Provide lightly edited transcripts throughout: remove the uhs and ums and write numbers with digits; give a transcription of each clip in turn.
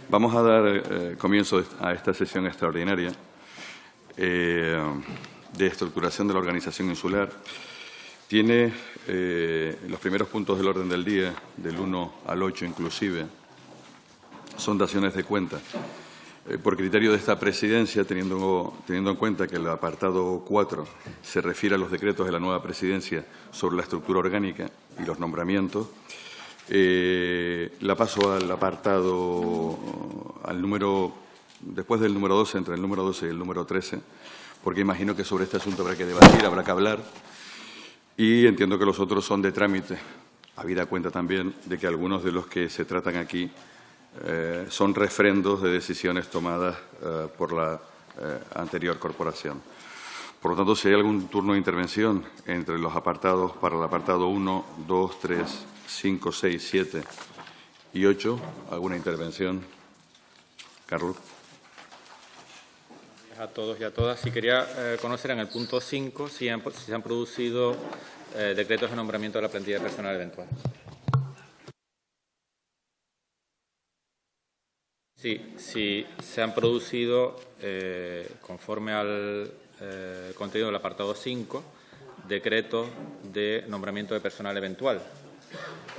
Vamos a dar comienzo a esta sesión extraordinaria de estructuración de la organización insular. Tiene los primeros puntos del orden del día, del 1 al 8 inclusive, son daciones de cuenta. Por criterio de esta presidencia, teniendo en cuenta que el apartado 4 se refiere a los decretos de la nueva presidencia sobre la estructura orgánica y los nombramientos, la paso al apartado, después del número 12, entre el número 12 y el número 13, porque imagino que sobre este asunto habrá que debatir, habrá que hablar, y entiendo que los otros son de trámite, habida cuenta también de que algunos de los que se tratan aquí son refrendos de decisiones tomadas por la anterior corporación. Por lo tanto, si hay algún turno de intervención entre los apartados, para el apartado 1, 2, 3, 5, 6, 7 y 8, ¿alguna intervención? Carlos. A todos y a todas. Sí, quería conocer en el punto 5 si se han producido decretos de nombramiento de la plantilla de personal eventual. Sí, se han producido, conforme al contenido del apartado 5, decretos de nombramiento de personal eventual.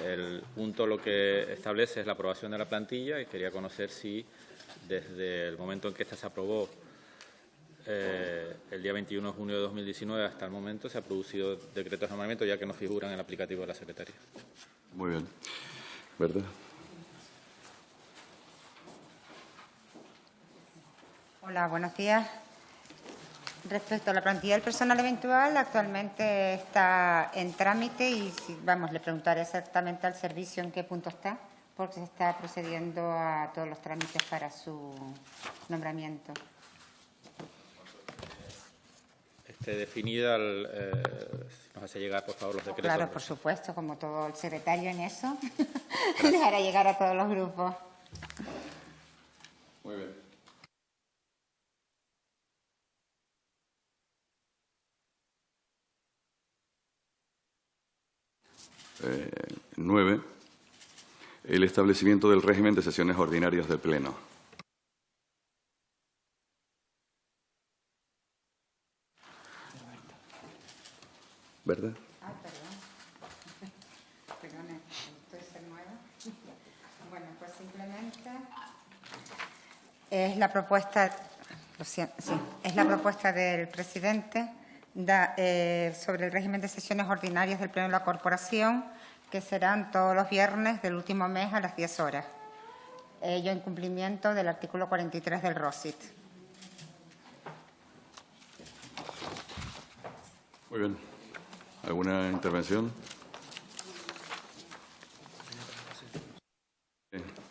El punto lo que establece es la aprobación de la plantilla y quería conocer si desde el momento en que esta se aprobó el día 21 de junio de 2019 hasta el momento se ha producido decretos de nombramiento ya que no figuran en el aplicativo de la Secretaría. Muy bien. ¿Verdad? Hola, buenos días. Respecto a la plantilla del personal eventual, actualmente está en trámite y, le preguntaré exactamente al servicio en qué punto está, porque se está procediendo a todos los trámites para su nombramiento. Definida, nos hace llegar, por favor, los decretos. Claro, por supuesto, como todo el secretario en eso, les hará llegar a todos los grupos. Muy bien. 9. El establecimiento del régimen de sesiones ordinarias del Pleno. ¿Verdad? Perdone, estoy ser nueva. Bueno, pues simplemente es la propuesta, es la propuesta del presidente sobre el régimen de sesiones ordinarias del Pleno de la Corporación, que serán todos los viernes del último mes a las 10 horas. Ello en cumplimiento del artículo 43 del ROSIT. Muy bien. ¿Alguna intervención?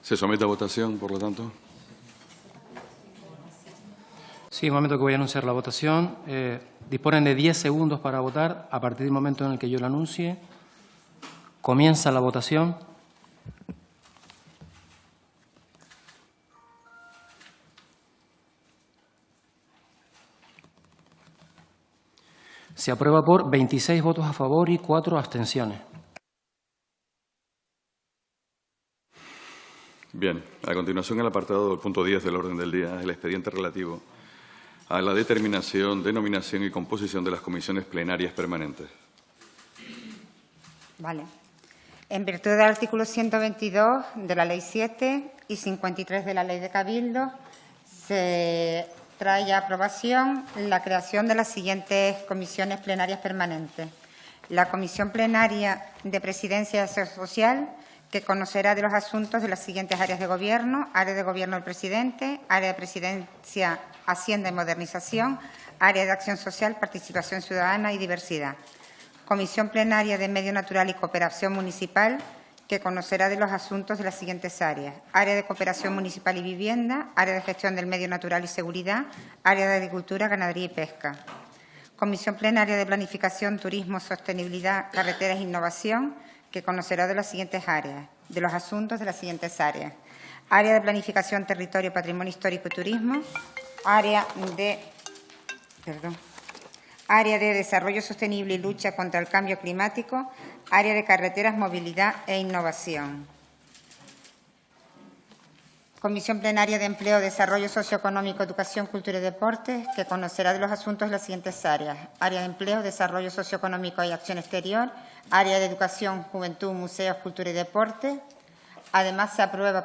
¿Se somete a votación, por lo tanto? Sí, en el momento que voy a anunciar la votación, disponen de 10 segundos para votar. A partir del momento en el que yo lo anuncie, comienza la votación. Se aprueba por 26 votos a favor y 4 abstenciones. Bien, a continuación el apartado del punto 10 del orden del día, el expediente relativo a la determinación, denominación y composición de las comisiones plenarias permanentes. Vale. En virtud del artículo 122 de la Ley 7 y 53 de la Ley de Cabildo, se trae a aprobación la creación de las siguientes comisiones plenarias permanentes. La Comisión Plenaria de Presidencia y Acción Social, que conocerá de los asuntos de las siguientes áreas de gobierno: área de gobierno del presidente, área de presidencia, Hacienda y Modernización, área de acción social, participación ciudadana y diversidad. Comisión Plenaria de Medio Natural y Cooperación Municipal, que conocerá de los asuntos de las siguientes áreas: área de cooperación municipal y vivienda, área de gestión del medio natural y seguridad, área de agricultura, ganadería y pesca. Comisión Plenaria de Planificación, Turismo, Sostenibilidad, Carreteras e Innovación, que conocerá de las siguientes áreas, de los asuntos de las siguientes áreas: área de planificación, territorio, patrimonio histórico y turismo, área de desarrollo sostenible y lucha contra el cambio climático, área de carreteras, movilidad e innovación. Comisión Plenaria de Empleo, Desarrollo Socioeconómico, Educación, Cultura y Deporte, que conocerá de los asuntos de las siguientes áreas: área de empleo, desarrollo socioeconómico y acción exterior, área de educación, juventud, museos, cultura y deporte. Además, se aprueba,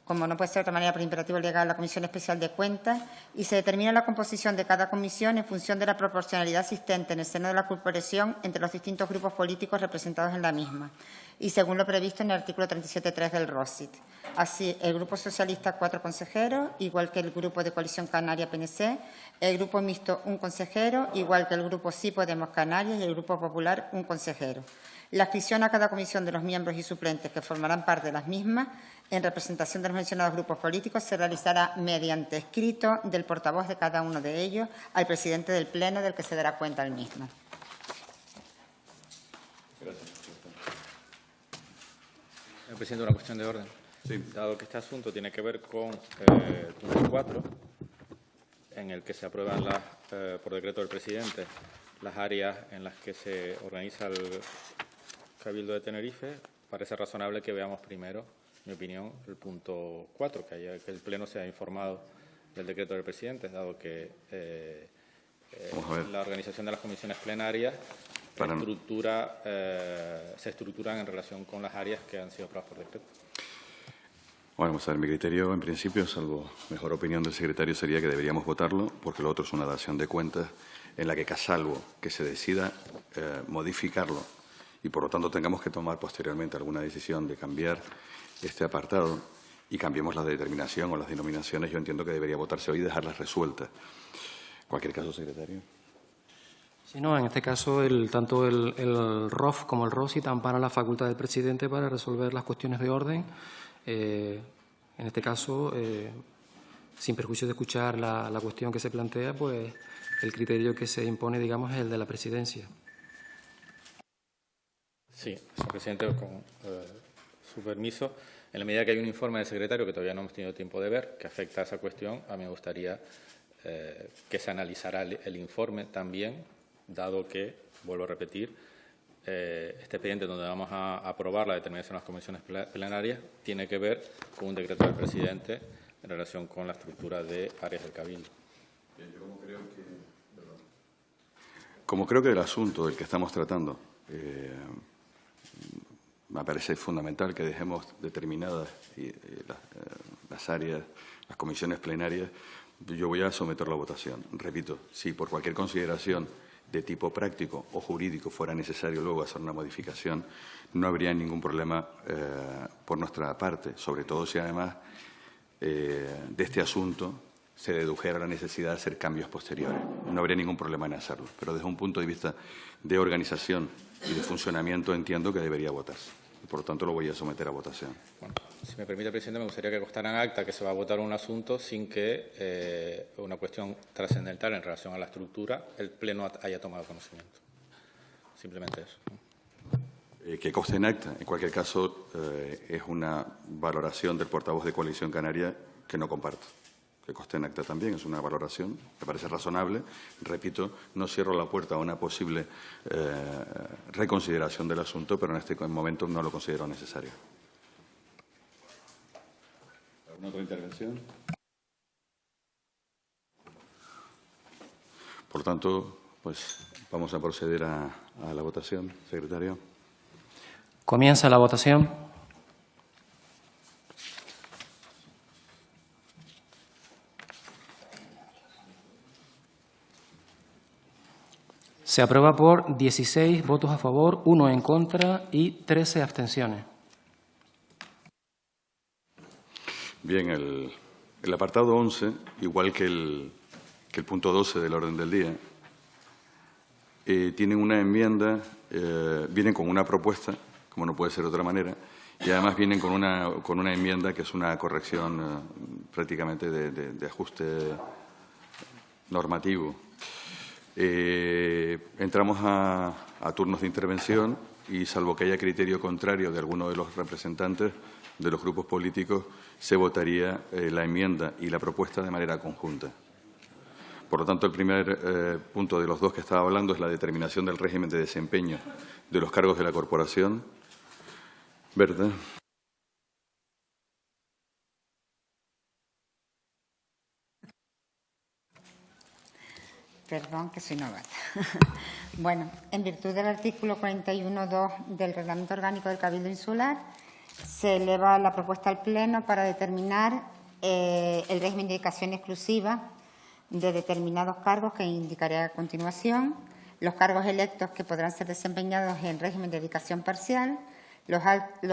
como no puede ser de otra manera, por imperativo legal, la Comisión Especial de Cuentas y se determina la composición de cada comisión en función de la proporcionalidad existente en el seno de la corporación entre los distintos grupos políticos representados en la misma y según lo previsto en el artículo 37.3 del ROSIT. Así, el Grupo Socialista, 4 consejeros, igual que el Grupo de Coalición Canaria PNC, el Grupo Mixto, 1 consejero, igual que el Grupo Sí Podemos Canarias y el Grupo Popular, 1 consejero. La adscripción a cada comisión de los miembros y suplentes que formarán parte de las mismas, en representación de los mencionados grupos políticos, se realizará mediante escrito del portavoz de cada uno de ellos al presidente del Pleno, del que se dará cuenta el mismo. Señor presidente, una cuestión de orden. Sí. Dado que este asunto tiene que ver con el punto 4, en el que se aprueban por decreto del presidente las áreas en las que se organiza el Cabildo de Tenerife, parece razonable que veamos primero, en mi opinión, el punto 4, que el Pleno sea informado del decreto del presidente, dado que la organización de las comisiones plenarias se estructuran en relación con las áreas que han sido aprobadas por decreto. Bueno, vamos a ver, mi criterio, en principio, salvo mejor opinión del secretario, sería que deberíamos votarlo, porque lo otro es una dación de cuentas en la que, salvo que se decida modificarlo y, por lo tanto, tengamos que tomar posteriormente alguna decisión de cambiar este apartado y cambiemos la determinación o las denominaciones, yo entiendo que debería votarse hoy y dejarlas resueltas. En cualquier caso, secretario. Si no, en este caso, tanto el ROF como el ROSIT amparan la facultad del presidente para resolver las cuestiones de orden. En este caso, sin perjuicio de escuchar la cuestión que se plantea, pues el criterio que se impone, digamos, es el de la presidencia. Sí, señor presidente, con su permiso, en la medida que hay un informe del secretario que todavía no hemos tenido tiempo de ver, que afecta a esa cuestión, a mí me gustaría que se analizara el informe también, dado que, vuelvo a repetir, este expediente donde vamos a aprobar la determinación de las comisiones plenarias tiene que ver con un decreto del presidente en relación con la estructura de áreas del Cabildo. Bien, yo como creo que el asunto del que estamos tratando me parece fundamental que dejemos determinadas las áreas, las comisiones plenarias, yo voy a someterlo a votación. Repito, si por cualquier consideración de tipo práctico o jurídico fuera necesario luego hacer una modificación, no habría ningún problema por nuestra parte, sobre todo si además de este asunto se dedujera la necesidad de hacer cambios posteriores. No habría ningún problema en hacerlo, pero desde un punto de vista de organización y de funcionamiento entiendo que debería votarse. Y por lo tanto, lo voy a someter a votación. Bueno, si me permite, presidente, me gustaría que constara en acta que se va a votar un asunto sin que una cuestión trascendental en relación a la estructura el Pleno haya tomado conocimiento. Simplemente eso. Que conste en acta. En cualquier caso, es una valoración del portavoz de Coalición Canaria que no comparto. Que conste en acta también, es una valoración, me parece razonable. Repito, no cierro la puerta a una posible reconsideración del asunto, pero en este momento no lo considero necesario. ¿Alguna otra intervención? Por tanto, pues vamos a proceder a la votación, secretario. Comienza la votación. Se aprueba por 16 votos a favor, 1 en contra y 13 abstenciones. Bien, el apartado 11, igual que el punto 12 del orden del día, tienen una enmienda, vienen con una propuesta, como no puede ser de otra manera, y además vienen con una enmienda que es una corrección prácticamente de ajuste normativo. Entramos a turnos de intervención y, salvo que haya criterio contrario de alguno de los representantes de los grupos políticos, se votaría la enmienda y la propuesta de manera conjunta. Por lo tanto, el primer punto de los dos que estaba hablando es la determinación del régimen de desempeño de los cargos de la corporación. ¿Verdad? Perdón, que soy novata. Bueno, en virtud del artículo 41.2 del Reglamento Orgánico del Cabildo Insular, se eleva la propuesta al Pleno para determinar el régimen de dedicación exclusiva de determinados cargos que indicaré a continuación, los cargos electos que podrán ser desempeñados en régimen de dedicación parcial, los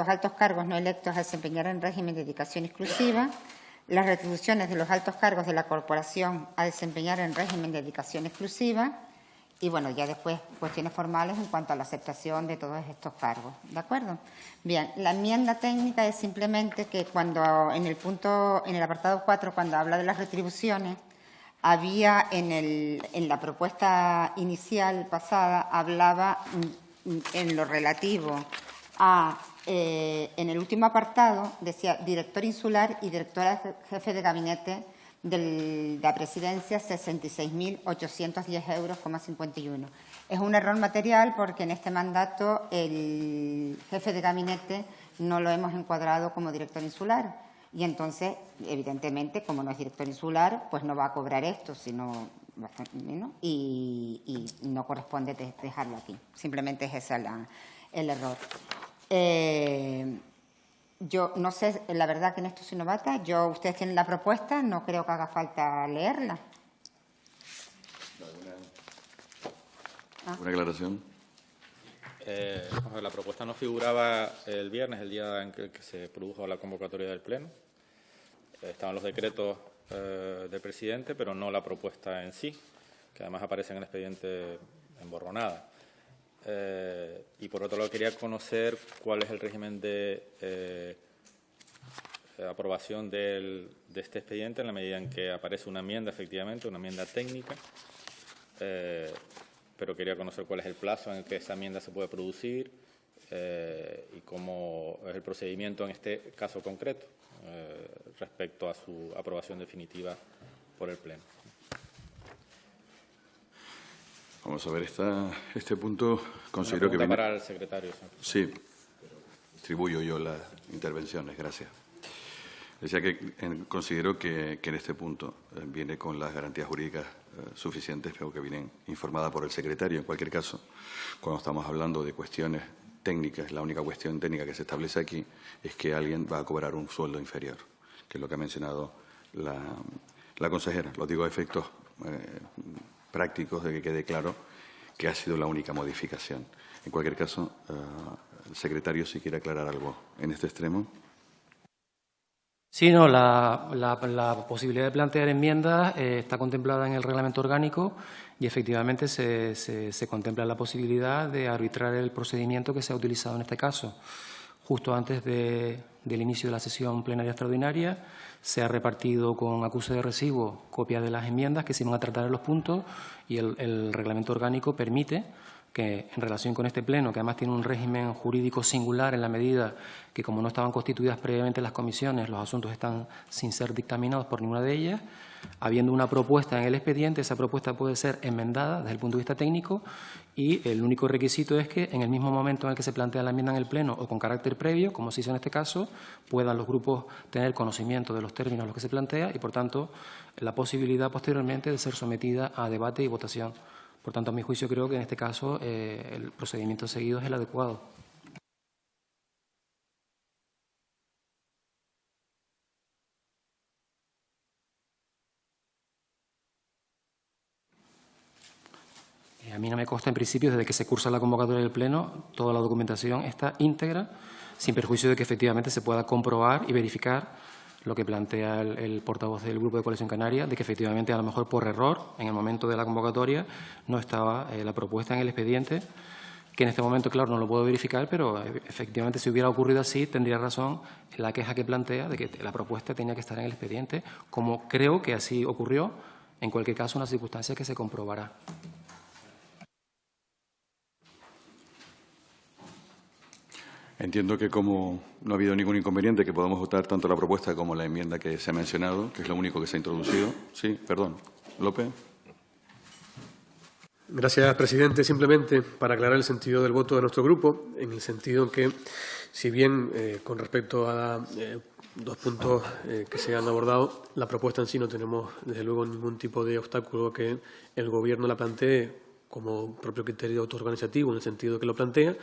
altos cargos no electos a desempeñar en régimen de dedicación exclusiva, las retribuciones de los altos cargos de la corporación a desempeñar en régimen de dedicación exclusiva y, bueno, ya después cuestiones formales en cuanto a la aceptación de todos estos cargos. ¿De acuerdo? Bien, la enmienda técnica es simplemente que cuando en el apartado 4, cuando habla de las retribuciones, había en la propuesta inicial pasada, hablaba en lo relativo a, en el último apartado, decía director insular y directora jefe de gabinete de la presidencia, 66.810 €,51. Es un error material porque en este mandato el jefe de gabinete no lo hemos encuadrado como director insular. Y entonces, evidentemente, como no es director insular, pues no va a cobrar esto, sino ¿no? Y no corresponde dejarlo aquí. Simplemente es ese el error. Yo no sé, la verdad que en esto soy novata. Ustedes tienen la propuesta, no creo que haga falta leerla. ¿Una aclaración? La propuesta no figuraba el viernes, el día en que se produjo la convocatoria del Pleno. Estaban los decretos del presidente, pero no la propuesta en sí, que además aparece en el expediente emborronada. Y por otro lado, quería conocer cuál es el régimen de aprobación de este expediente en la medida en que aparece una enmienda, efectivamente, una enmienda técnica, pero quería conocer cuál es el plazo en el que esa enmienda se puede producir y cómo es el procedimiento en este caso concreto respecto a su aprobación definitiva por el Pleno. Vamos a ver, este punto considero que viene... para el secretario. Sí, distribuyo yo las intervenciones, gracias. Decía que considero que en este punto viene con las garantías jurídicas suficientes, pero que vienen informadas por el secretario. En cualquier caso, cuando estamos hablando de cuestiones técnicas, la única cuestión técnica que se establece aquí es que alguien va a cobrar un sueldo inferior, que es lo que ha mencionado la consejera. Lo digo a efectos prácticos de que quede claro que ha sido la única modificación. En cualquier caso, el secretario, si quiere aclarar algo en este extremo. Sí, no, la posibilidad de plantear enmiendas está contemplada en el reglamento orgánico y efectivamente se contempla la posibilidad de arbitrar el procedimiento que se ha utilizado en este caso. Justo antes del inicio de la sesión plenaria extraordinaria se ha repartido con acuse de recibo copias de las enmiendas que se van a tratar en los puntos y el reglamento orgánico permite que en relación con este pleno, que además tiene un régimen jurídico singular en la medida que, como no estaban constituidas previamente las comisiones, los asuntos están sin ser dictaminados por ninguna de ellas, habiendo una propuesta en el expediente, esa propuesta puede ser enmendada desde el punto de vista técnico y el único requisito es que en el mismo momento en el que se plantea la enmienda en el pleno o con carácter previo, como se hizo en este caso, puedan los grupos tener conocimiento de los términos a los que se plantea y, por tanto, la posibilidad posteriormente de ser sometida a debate y votación. Por tanto, a mi juicio, creo que en este caso el procedimiento seguido es el adecuado. A mí no me consta, en principio, desde que se cursa la convocatoria del Pleno, toda la documentación está íntegra, sin perjuicio de que efectivamente se pueda comprobar y verificar lo que plantea el portavoz del Grupo de Coalición Canaria, de que efectivamente, a lo mejor por error, en el momento de la convocatoria, no estaba la propuesta en el expediente, que en este momento, claro, no lo puedo verificar, pero efectivamente, si hubiera ocurrido así, tendría razón en la queja que plantea de que la propuesta tenía que estar en el expediente, como creo que así ocurrió, en cualquier caso, una circunstancia que se comprobará. Entiendo que como no ha habido ningún inconveniente, que podamos votar tanto la propuesta como la enmienda que se ha mencionado, que es lo único que se ha introducido. Sí, perdón. López. Gracias, presidente. Simplemente para aclarar el sentido del voto de nuestro grupo, en el sentido en que Si bien, con respecto a dos puntos que se han abordado, la propuesta en sí no tenemos, desde luego, ningún tipo de obstáculo que el Gobierno la plantee como propio criterio autoorganizativo, en el sentido que lo plantea,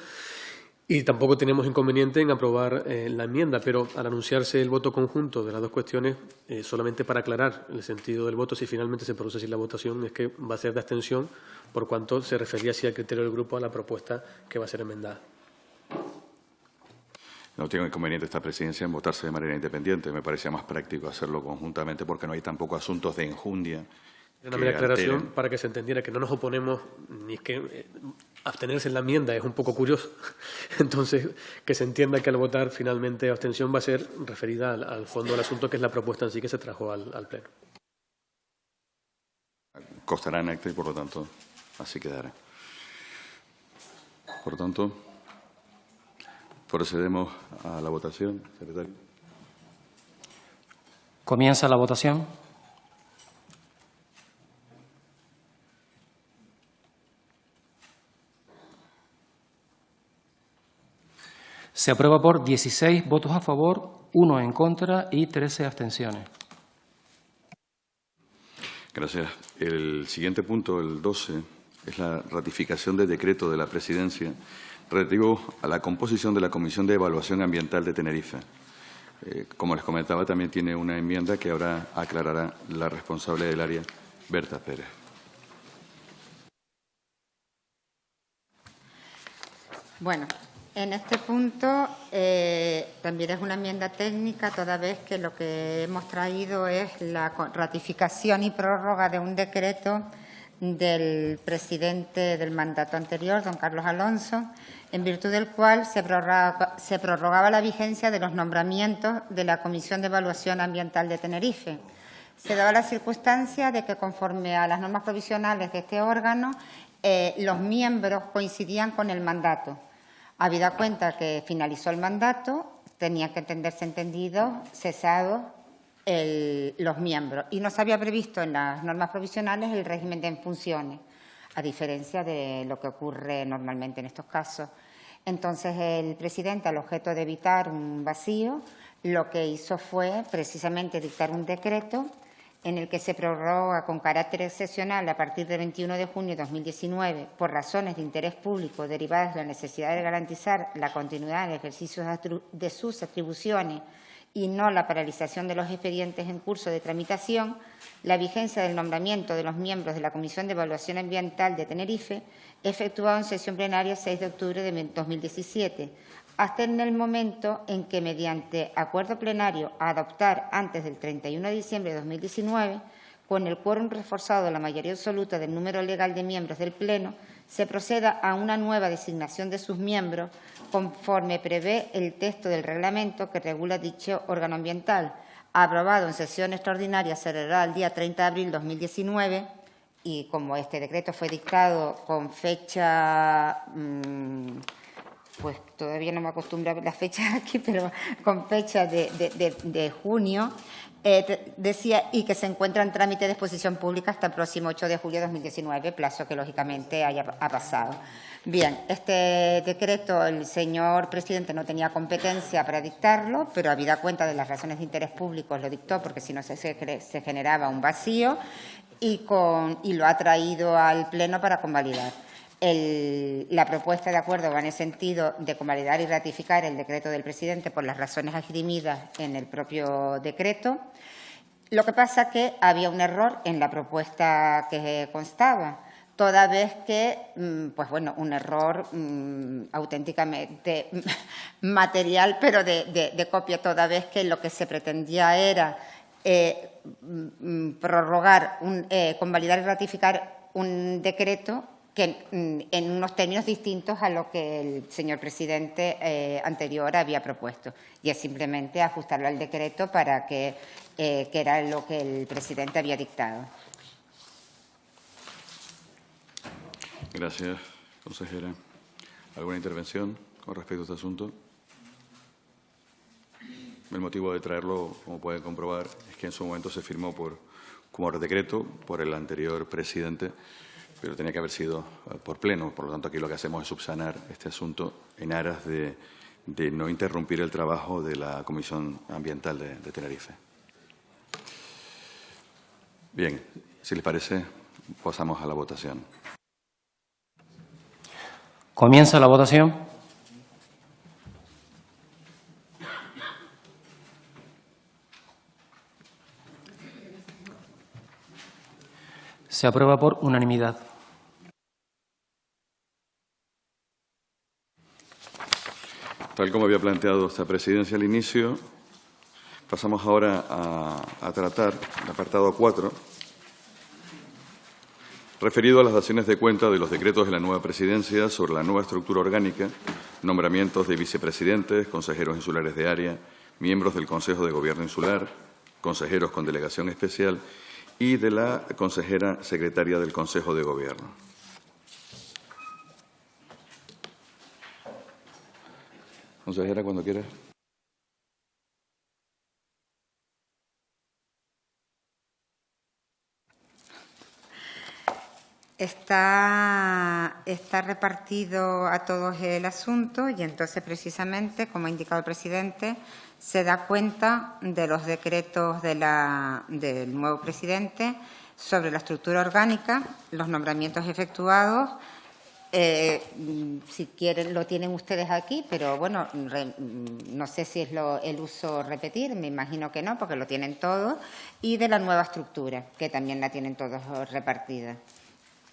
y tampoco tenemos inconveniente en aprobar la enmienda, pero al anunciarse el voto conjunto de las dos cuestiones, solamente para aclarar el sentido del voto, si finalmente se produce así la votación, es que va a ser de abstención, por cuanto se refería así al criterio del grupo a la propuesta que va a ser enmendada. No tengo inconveniente esta presidencia en votarse de manera independiente. Me parecía más práctico hacerlo conjuntamente porque no hay tampoco asuntos de enjundia. Una mera aclaración para que se entendiera que no nos oponemos, ni es que abstenerse en la enmienda es un poco curioso. Entonces, que se entienda que al votar finalmente abstención va a ser referida al fondo del asunto, que es la propuesta en sí que se trajo al Pleno. Constará en acta y, por lo tanto, así quedará. Por lo tanto, procedemos a la votación, secretario. Comienza la votación. Se aprueba por 16 votos a favor, 1 en contra y 13 abstenciones. Gracias. El siguiente punto, el 12, es la ratificación del decreto de la Presidencia relativo a la composición de la Comisión de Evaluación Ambiental de Tenerife. Como les comentaba, también tiene una enmienda que ahora aclarará la responsable del área, Berta Pérez. Bueno, en este punto también es una enmienda técnica, toda vez que lo que hemos traído es la ratificación y prórroga de un decreto del presidente del mandato anterior, don Carlos Alonso, en virtud del cual se prorrogaba la vigencia de los nombramientos de la Comisión de Evaluación Ambiental de Tenerife. Se daba la circunstancia de que, conforme a las normas provisionales de este órgano, los miembros coincidían con el mandato. Habida cuenta que finalizó el mandato, tenían que entenderse entendidos, cesados los miembros. Y no se había previsto en las normas provisionales el régimen de funciones, a diferencia de lo que ocurre normalmente en estos casos. Entonces, el presidente, al objeto de evitar un vacío, lo que hizo fue precisamente dictar un decreto en el que se prorroga con carácter excepcional a partir del 21 de junio de 2019 por razones de interés público derivadas de la necesidad de garantizar la continuidad del ejercicio de sus atribuciones y no la paralización de los expedientes en curso de tramitación, la vigencia del nombramiento de los miembros de la Comisión de Evaluación Ambiental de Tenerife, efectuado en sesión plenaria 6 de octubre de 2017, hasta en el momento en que, mediante acuerdo plenario a adoptar antes del 31 de diciembre de 2019, con el quórum reforzado de la mayoría absoluta del número legal de miembros del Pleno, se proceda a una nueva designación de sus miembros conforme prevé el texto del reglamento que regula dicho órgano ambiental, aprobado en sesión extraordinaria celebrada el día 30 de abril de 2019, y como este decreto fue dictado con fecha, pues todavía no me acostumbro a ver las fechas aquí, pero con fecha de junio, decía, y que se encuentra en trámite de exposición pública hasta el próximo 8 de julio de 2019, plazo que lógicamente ha pasado. Bien, este decreto el señor presidente no tenía competencia para dictarlo, pero habida cuenta de las razones de interés público lo dictó, porque si no se generaba un vacío, y lo ha traído al Pleno para convalidar. La propuesta de acuerdo va en el sentido de convalidar y ratificar el decreto del presidente por las razones esgrimidas en el propio decreto. Lo que pasa es que había un error en la propuesta que constaba, toda vez que, pues bueno, un error auténticamente material, pero de copia, toda vez que lo que se pretendía era prorrogar, convalidar y ratificar un decreto que en unos términos distintos a lo que el señor presidente anterior había propuesto. Y es simplemente ajustarlo al decreto para que era lo que el presidente había dictado. Gracias, consejera. ¿Alguna intervención con respecto a este asunto? El motivo de traerlo, como pueden comprobar, es que en su momento se firmó como decreto por el anterior presidente, pero tenía que haber sido por pleno. Por lo tanto, aquí lo que hacemos es subsanar este asunto en aras de de no interrumpir el trabajo de la Comisión Ambiental de Tenerife. Bien, si les parece, pasamos a la votación. Comienza la votación. Se aprueba por unanimidad. Tal como había planteado esta presidencia al inicio, pasamos ahora a tratar el apartado 4, referido a las daciones de cuenta de los decretos de la nueva presidencia sobre la nueva estructura orgánica, nombramientos de vicepresidentes, consejeros insulares de área, miembros del Consejo de Gobierno Insular, consejeros con delegación especial y de la consejera secretaria del Consejo de Gobierno. Consejera, cuando quieras. Está repartido a todos el asunto y entonces, precisamente, como ha indicado el presidente, se da cuenta de los decretos del nuevo presidente sobre la estructura orgánica, los nombramientos efectuados. Si quieren, lo tienen ustedes aquí, pero bueno, no sé si es el uso repetir, me imagino que no, porque lo tienen todos, y de la nueva estructura, que también la tienen todos repartida.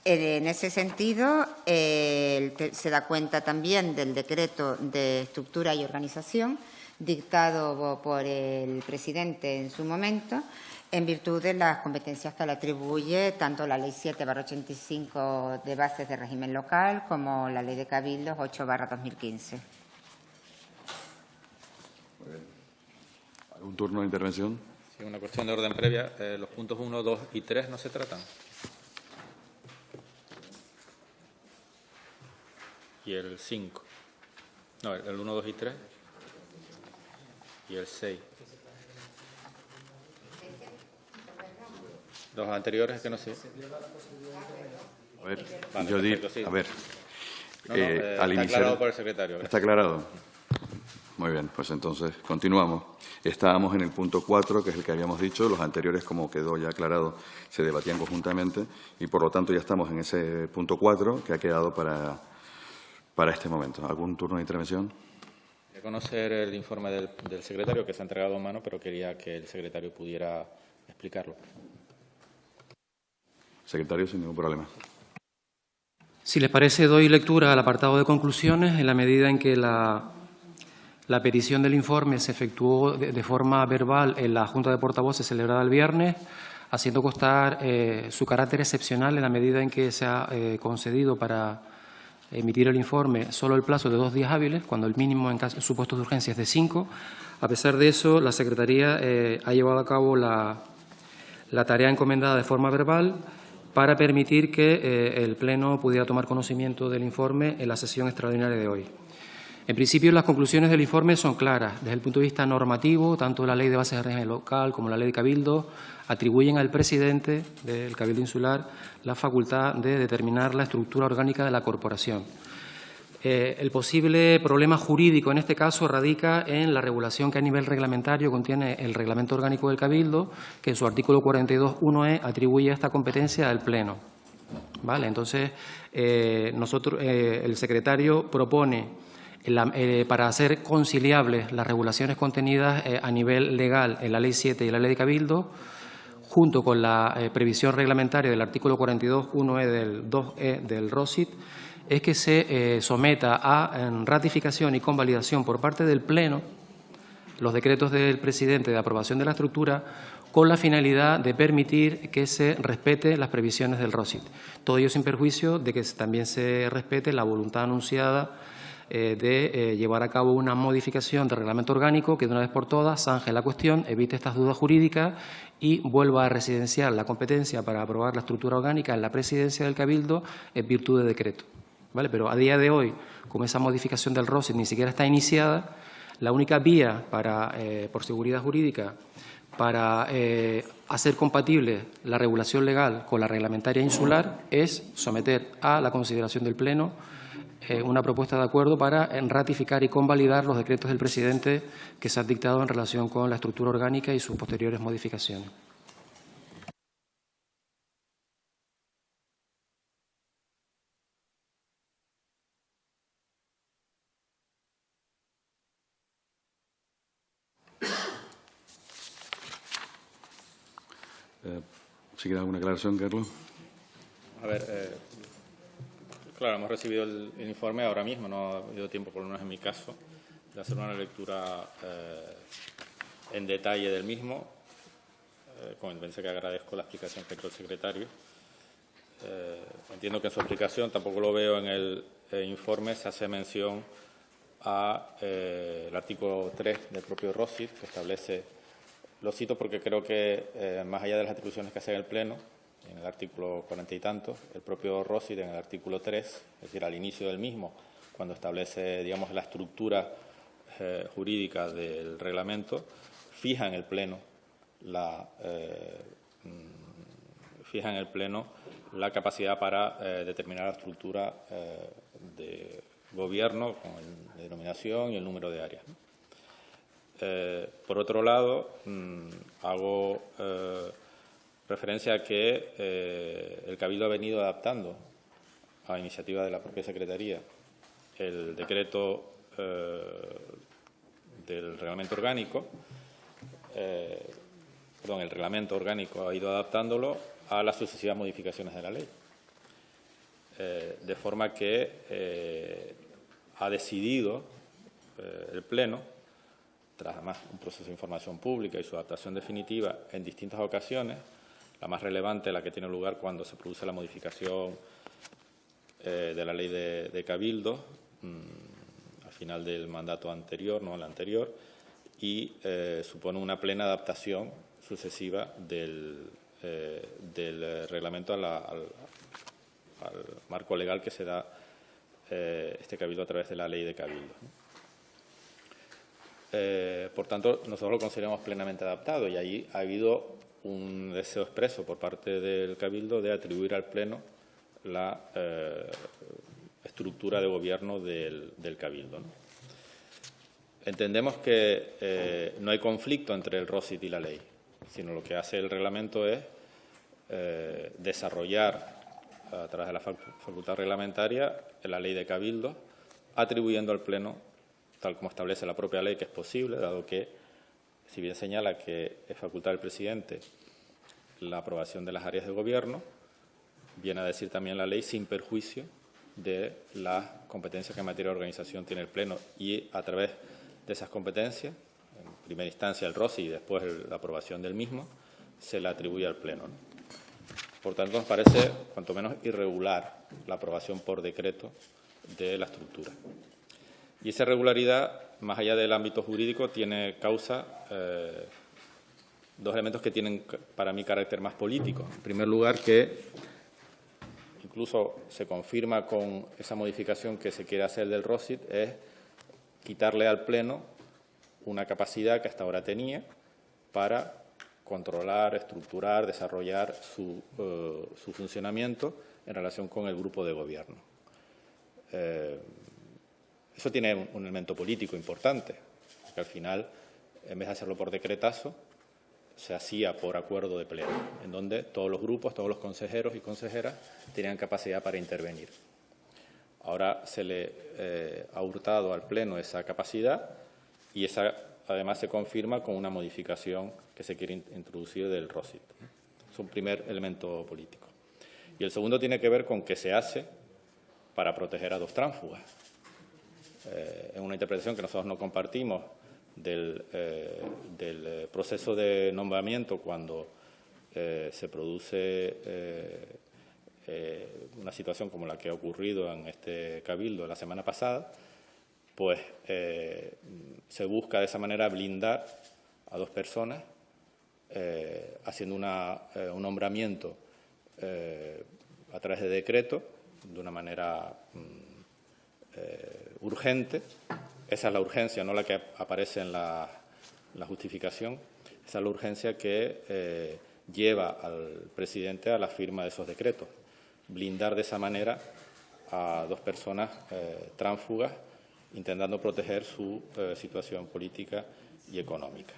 En ese sentido, se da cuenta también del decreto de estructura y organización dictado por el presidente en su momento, en virtud de las competencias que le atribuye tanto la Ley 7/85 de bases de régimen local como la Ley de Cabildos 8/2015. ¿Algún turno de intervención? Sí, una cuestión de orden previa. Los puntos 1, 2 y 3 no se tratan. Y el 5. No, el 1, 2 y 3. Y el 6. Los anteriores es que no sé. A ver, Vale, yo perfecto, sí. a ver, No, al está iniciar... aclarado por el secretario. Gracias. ¿Está aclarado? Muy bien, pues entonces continuamos. Estábamos en el punto 4, que es el que habíamos dicho. Los anteriores, como quedó ya aclarado, se debatían conjuntamente y, por lo tanto, ya estamos en ese punto 4 que ha quedado para este momento. ¿Algún turno de intervención? Quería conocer el informe del secretario, que se ha entregado en mano, pero quería que el secretario pudiera explicarlo. Secretario, sin ningún problema. Si les parece, doy lectura al apartado de conclusiones en la medida en que la petición del informe se efectuó de forma verbal en la Junta de Portavoces celebrada el viernes, haciendo constar su carácter excepcional en la medida en que se ha concedido para emitir el informe solo el plazo de 2 días hábiles, cuando el mínimo en supuestos de urgencia es de 5. A pesar de eso, la Secretaría ha llevado a cabo la tarea encomendada de forma verbal para permitir que el Pleno pudiera tomar conocimiento del informe en la sesión extraordinaria de hoy. En principio, las conclusiones del informe son claras. Desde el punto de vista normativo, tanto la Ley de Bases de Régimen Local como la Ley de Cabildo atribuyen al presidente del Cabildo Insular la facultad de determinar la estructura orgánica de la corporación. El posible problema jurídico en este caso radica en la regulación que a nivel reglamentario contiene el Reglamento Orgánico del Cabildo, que en su artículo 42.1e atribuye esta competencia al Pleno. ¿Vale? Entonces, el secretario propone, para hacer conciliables las regulaciones contenidas a nivel legal en la Ley 7 y la Ley de Cabildo, junto con la previsión reglamentaria del artículo 42.1e del 2e del ROSIT, es que se someta a ratificación y convalidación por parte del Pleno los decretos del presidente de aprobación de la estructura con la finalidad de permitir que se respete las previsiones del ROSIT. Todo ello sin perjuicio de que también se respete la voluntad anunciada de llevar a cabo una modificación del reglamento orgánico que de una vez por todas zanje la cuestión, evite estas dudas jurídicas y vuelva a residenciar la competencia para aprobar la estructura orgánica en la presidencia del Cabildo en virtud de decreto. ¿Vale? Pero a día de hoy, como esa modificación del ROSIT ni siquiera está iniciada, la única vía por seguridad jurídica para hacer compatible la regulación legal con la reglamentaria insular es someter a la consideración del Pleno una propuesta de acuerdo para ratificar y convalidar los decretos del presidente que se han dictado en relación con la estructura orgánica y sus posteriores modificaciones. ¿Si queda alguna aclaración, Carlos? A ver, claro, hemos recibido el informe ahora mismo, no ha habido tiempo, por lo menos en mi caso, de hacer una lectura en detalle del mismo, con independencia que agradezco la explicación que ha hecho el secretario. Entiendo que en su explicación, tampoco lo veo en el informe, se hace mención al artículo 3 del propio ROSIT, que establece. Lo cito porque creo que, más allá de las atribuciones que hace el Pleno, en el artículo 40 y tantos, el propio ROSIT en el artículo 3, es decir, al inicio del mismo, cuando establece, digamos, la estructura jurídica del reglamento, fija en el Pleno la capacidad para determinar la estructura de gobierno con la denominación y el número de áreas. Por otro lado, hago referencia a que el Cabildo ha venido adaptando, a iniciativa de la propia Secretaría, el decreto del reglamento orgánico, el reglamento orgánico ha ido adaptándolo a las sucesivas modificaciones de la ley. De forma que ha decidido el Pleno, tras además un proceso de información pública y su adaptación definitiva en distintas ocasiones, la más relevante, la que tiene lugar cuando se produce la modificación de la ley de Cabildo, al final del mandato anterior, no el anterior, y supone una plena adaptación sucesiva del reglamento al marco legal que se da este Cabildo a través de la ley de Cabildo. Por tanto, nosotros lo consideramos plenamente adaptado y ahí ha habido un deseo expreso por parte del Cabildo de atribuir al Pleno la estructura de gobierno del Cabildo, ¿no? Entendemos que no hay conflicto entre el ROSIT y la ley, sino lo que hace el reglamento es desarrollar a través de la facultad reglamentaria la ley de Cabildo, atribuyendo al Pleno, tal como establece la propia ley, que es posible, dado que, si bien señala que es facultad del presidente la aprobación de las áreas de gobierno, viene a decir también la ley sin perjuicio de las competencias que en materia de organización tiene el Pleno y a través de esas competencias, en primera instancia el ROSI y después la aprobación del mismo, se le atribuye al Pleno, ¿no? Por tanto, nos parece cuanto menos irregular la aprobación por decreto de la estructura. Y esa irregularidad, más allá del ámbito jurídico, tiene causa dos elementos que tienen para mí carácter más político. En primer lugar, que incluso se confirma con esa modificación que se quiere hacer del ROSIT, es quitarle al Pleno una capacidad que hasta ahora tenía para controlar, estructurar, desarrollar su funcionamiento en relación con el grupo de gobierno. Eso tiene un elemento político importante, porque al final, en vez de hacerlo por decretazo, se hacía por acuerdo de Pleno, en donde todos los grupos, todos los consejeros y consejeras tenían capacidad para intervenir. Ahora se le ha hurtado al Pleno esa capacidad y esa además se confirma con una modificación que se quiere introducir del ROSIT. Es un primer elemento político. Y el segundo tiene que ver con qué se hace para proteger a dos tránsfugas. En una interpretación que nosotros no compartimos del proceso de nombramiento cuando se produce una situación como la que ha ocurrido en este Cabildo la semana pasada, pues se busca de esa manera blindar a dos personas haciendo un nombramiento a través de decreto de una manera urgente. Esa es la urgencia, no la que aparece en la justificación. Esa es la urgencia que lleva al presidente a la firma de esos decretos. Blindar de esa manera a dos personas tránsfugas intentando proteger su situación política y económica.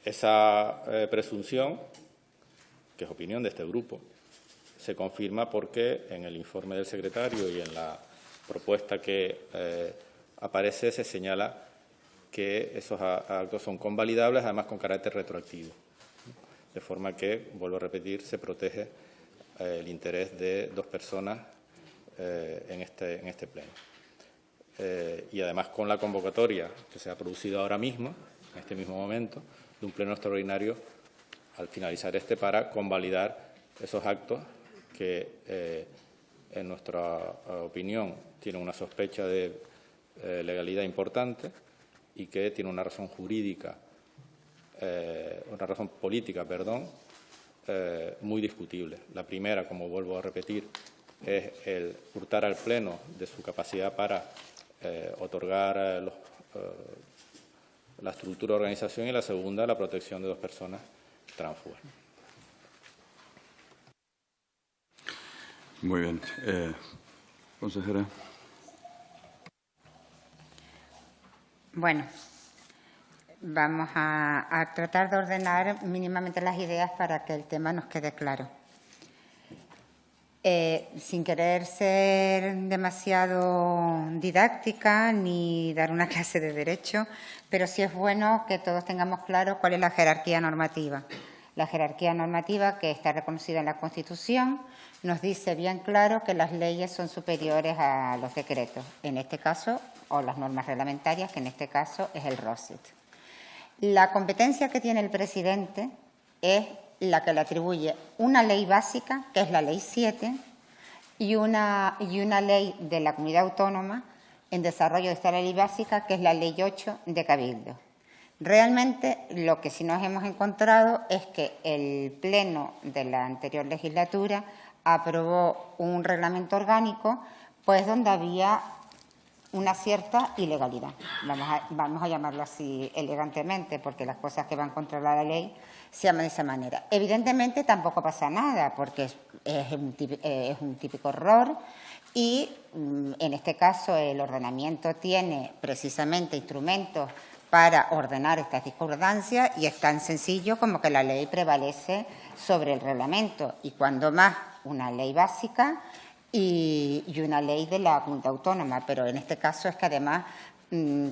Esa presunción, que es opinión de este grupo, se confirma porque en el informe del secretario y en la propuesta que aparece se señala que esos actos son convalidables, además con carácter retroactivo. De forma que, vuelvo a repetir, se protege el interés de dos personas en este pleno. Y además con la convocatoria que se ha producido ahora mismo, en este mismo momento, de un pleno extraordinario al finalizar para convalidar esos actos que, en nuestra opinión, tienen una sospecha de legalidad importante y que tiene una razón jurídica, una razón política, muy discutible. La primera, como vuelvo a repetir, es el hurtar al Pleno de su capacidad para otorgar la estructura de organización, y la segunda, la protección de dos personas tránsfugas. Muy bien. Consejera. Bueno, vamos a tratar de ordenar mínimamente las ideas para que el tema nos quede claro. Sin querer ser demasiado didáctica ni dar una clase de derecho, pero sí es bueno que todos tengamos claro cuál es la jerarquía normativa. La jerarquía normativa, que está reconocida en la Constitución, nos dice bien claro que las leyes son superiores a los decretos, en este caso, o las normas reglamentarias, que en este caso es el ROSIT. La competencia que tiene el presidente es la que le atribuye una ley básica, que es la Ley 7, y una ley de la Comunidad Autónoma en desarrollo de esta ley básica, que es la Ley 8 de Cabildo. Realmente, lo que sí nos hemos encontrado es que el Pleno de la anterior legislatura aprobó un reglamento orgánico, pues donde había una cierta ilegalidad. Vamos a llamarlo así elegantemente, porque las cosas que van contra la ley se llaman de esa manera. Evidentemente tampoco pasa nada, porque es un típico error y, en este caso, el ordenamiento tiene precisamente instrumentos para ordenar estas discordancias y es tan sencillo como que la ley prevalece sobre el reglamento y, cuando más, una ley básica y una ley de la Comunidad Autónoma, pero en este caso es que además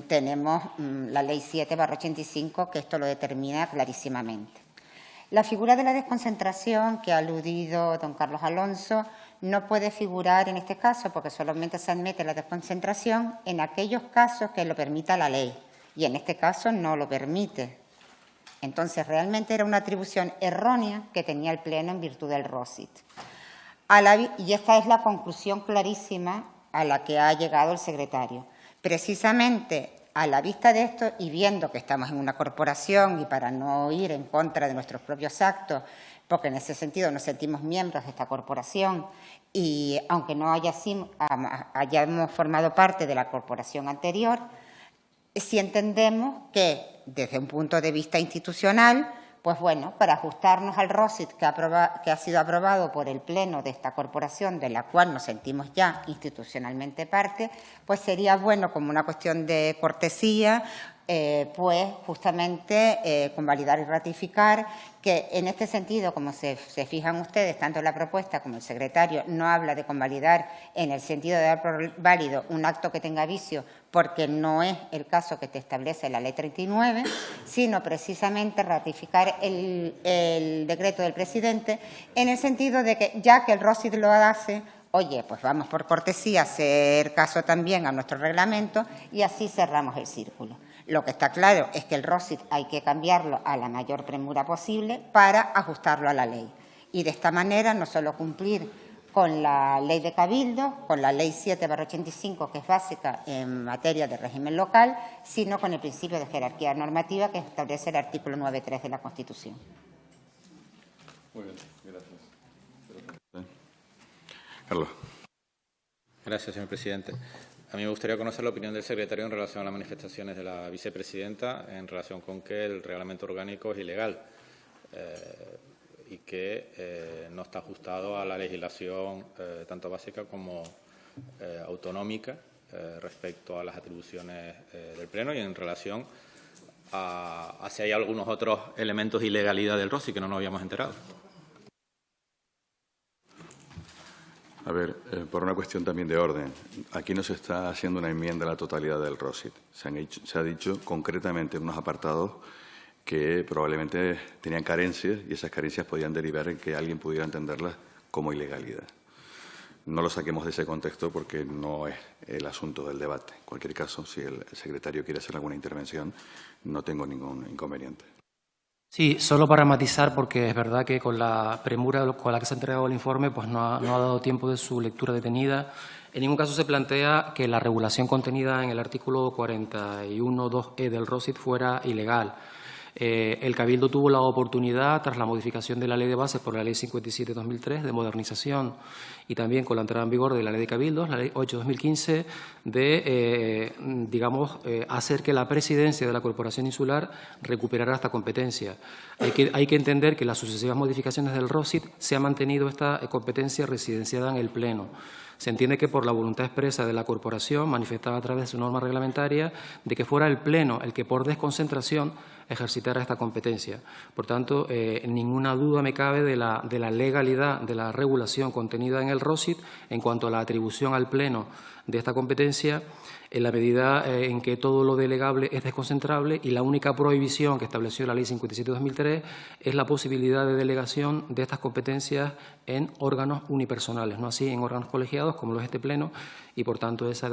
tenemos la Ley 7/85, que esto lo determina clarísimamente. La figura de la desconcentración, que ha aludido don Carlos Alonso, no puede figurar en este caso porque solamente se admite la desconcentración en aquellos casos que lo permita la ley, y en este caso no lo permite. Entonces, realmente era una atribución errónea que tenía el Pleno en virtud del ROSIT. Y esta es la conclusión clarísima a la que ha llegado el secretario. Precisamente a la vista de esto y viendo que estamos en una corporación y para no ir en contra de nuestros propios actos, porque en ese sentido nos sentimos miembros de esta corporación y aunque no hayamos formado parte de la corporación anterior, sí entendemos que desde un punto de vista institucional, pues bueno, para ajustarnos al ROSIT que ha sido aprobado por el Pleno de esta corporación, de la cual nos sentimos ya institucionalmente parte, pues sería bueno, como una cuestión de cortesía, pues justamente convalidar y ratificar que en este sentido, como se fijan ustedes, tanto la propuesta como el secretario no habla de convalidar en el sentido de dar por válido un acto que tenga vicio, porque no es el caso que te establece la Ley 39, sino precisamente ratificar el decreto del presidente en el sentido de que, ya que el ROSIT lo hace, oye, pues vamos por cortesía a hacer caso también a nuestro reglamento y así cerramos el círculo. Lo que está claro es que el ROSIT hay que cambiarlo a la mayor premura posible para ajustarlo a la ley. Y de esta manera no solo cumplir con la Ley de Cabildo, con la Ley 7/85, que es básica en materia de régimen local, sino con el principio de jerarquía normativa que establece el artículo 9.3 de la Constitución. Muy bien, gracias. Carlos. Gracias, señor presidente. A mí me gustaría conocer la opinión del secretario en relación a las manifestaciones de la vicepresidenta en relación con que el reglamento orgánico es ilegal. y que no está ajustado a la legislación tanto básica como autonómica respecto a las atribuciones del Pleno y en relación a si hay algunos otros elementos de ilegalidad del ROSI que no nos habíamos enterado. A ver, por una cuestión también de orden, aquí no se está haciendo una enmienda a la totalidad del ROSIT. Se ha dicho concretamente en unos apartados que probablemente tenían carencias y esas carencias podían derivar en que alguien pudiera entenderlas como ilegalidad. No lo saquemos de ese contexto porque no es el asunto del debate. En cualquier caso, si el secretario quiere hacer alguna intervención, no tengo ningún inconveniente. Sí, solo para matizar, porque es verdad que con la premura con la que se ha entregado el informe, pues no ha dado tiempo de su lectura detenida. En ningún caso se plantea que la regulación contenida en el artículo 41.2e del ROSIT fuera ilegal. El Cabildo tuvo la oportunidad, tras la modificación de la Ley de Bases por la Ley 57/2003, de modernización y también con la entrada en vigor de la Ley de Cabildos, la Ley 8/2015, de, hacer que la presidencia de la Corporación Insular recuperara esta competencia. Hay que entender que en las sucesivas modificaciones del ROSIT se ha mantenido esta competencia residenciada en el Pleno. Se entiende que por la voluntad expresa de la Corporación, manifestada a través de su norma reglamentaria, de que fuera el Pleno el que por desconcentración ejercitara esta competencia. Por tanto, ninguna duda me cabe de la legalidad de la regulación contenida en el ROSIT en cuanto a la atribución al Pleno de esta competencia, en la medida en que todo lo delegable es desconcentrable y la única prohibición que estableció la Ley 57/2003 es la posibilidad de delegación de estas competencias en órganos unipersonales, no así en órganos colegiados como lo es este Pleno, y por tanto esa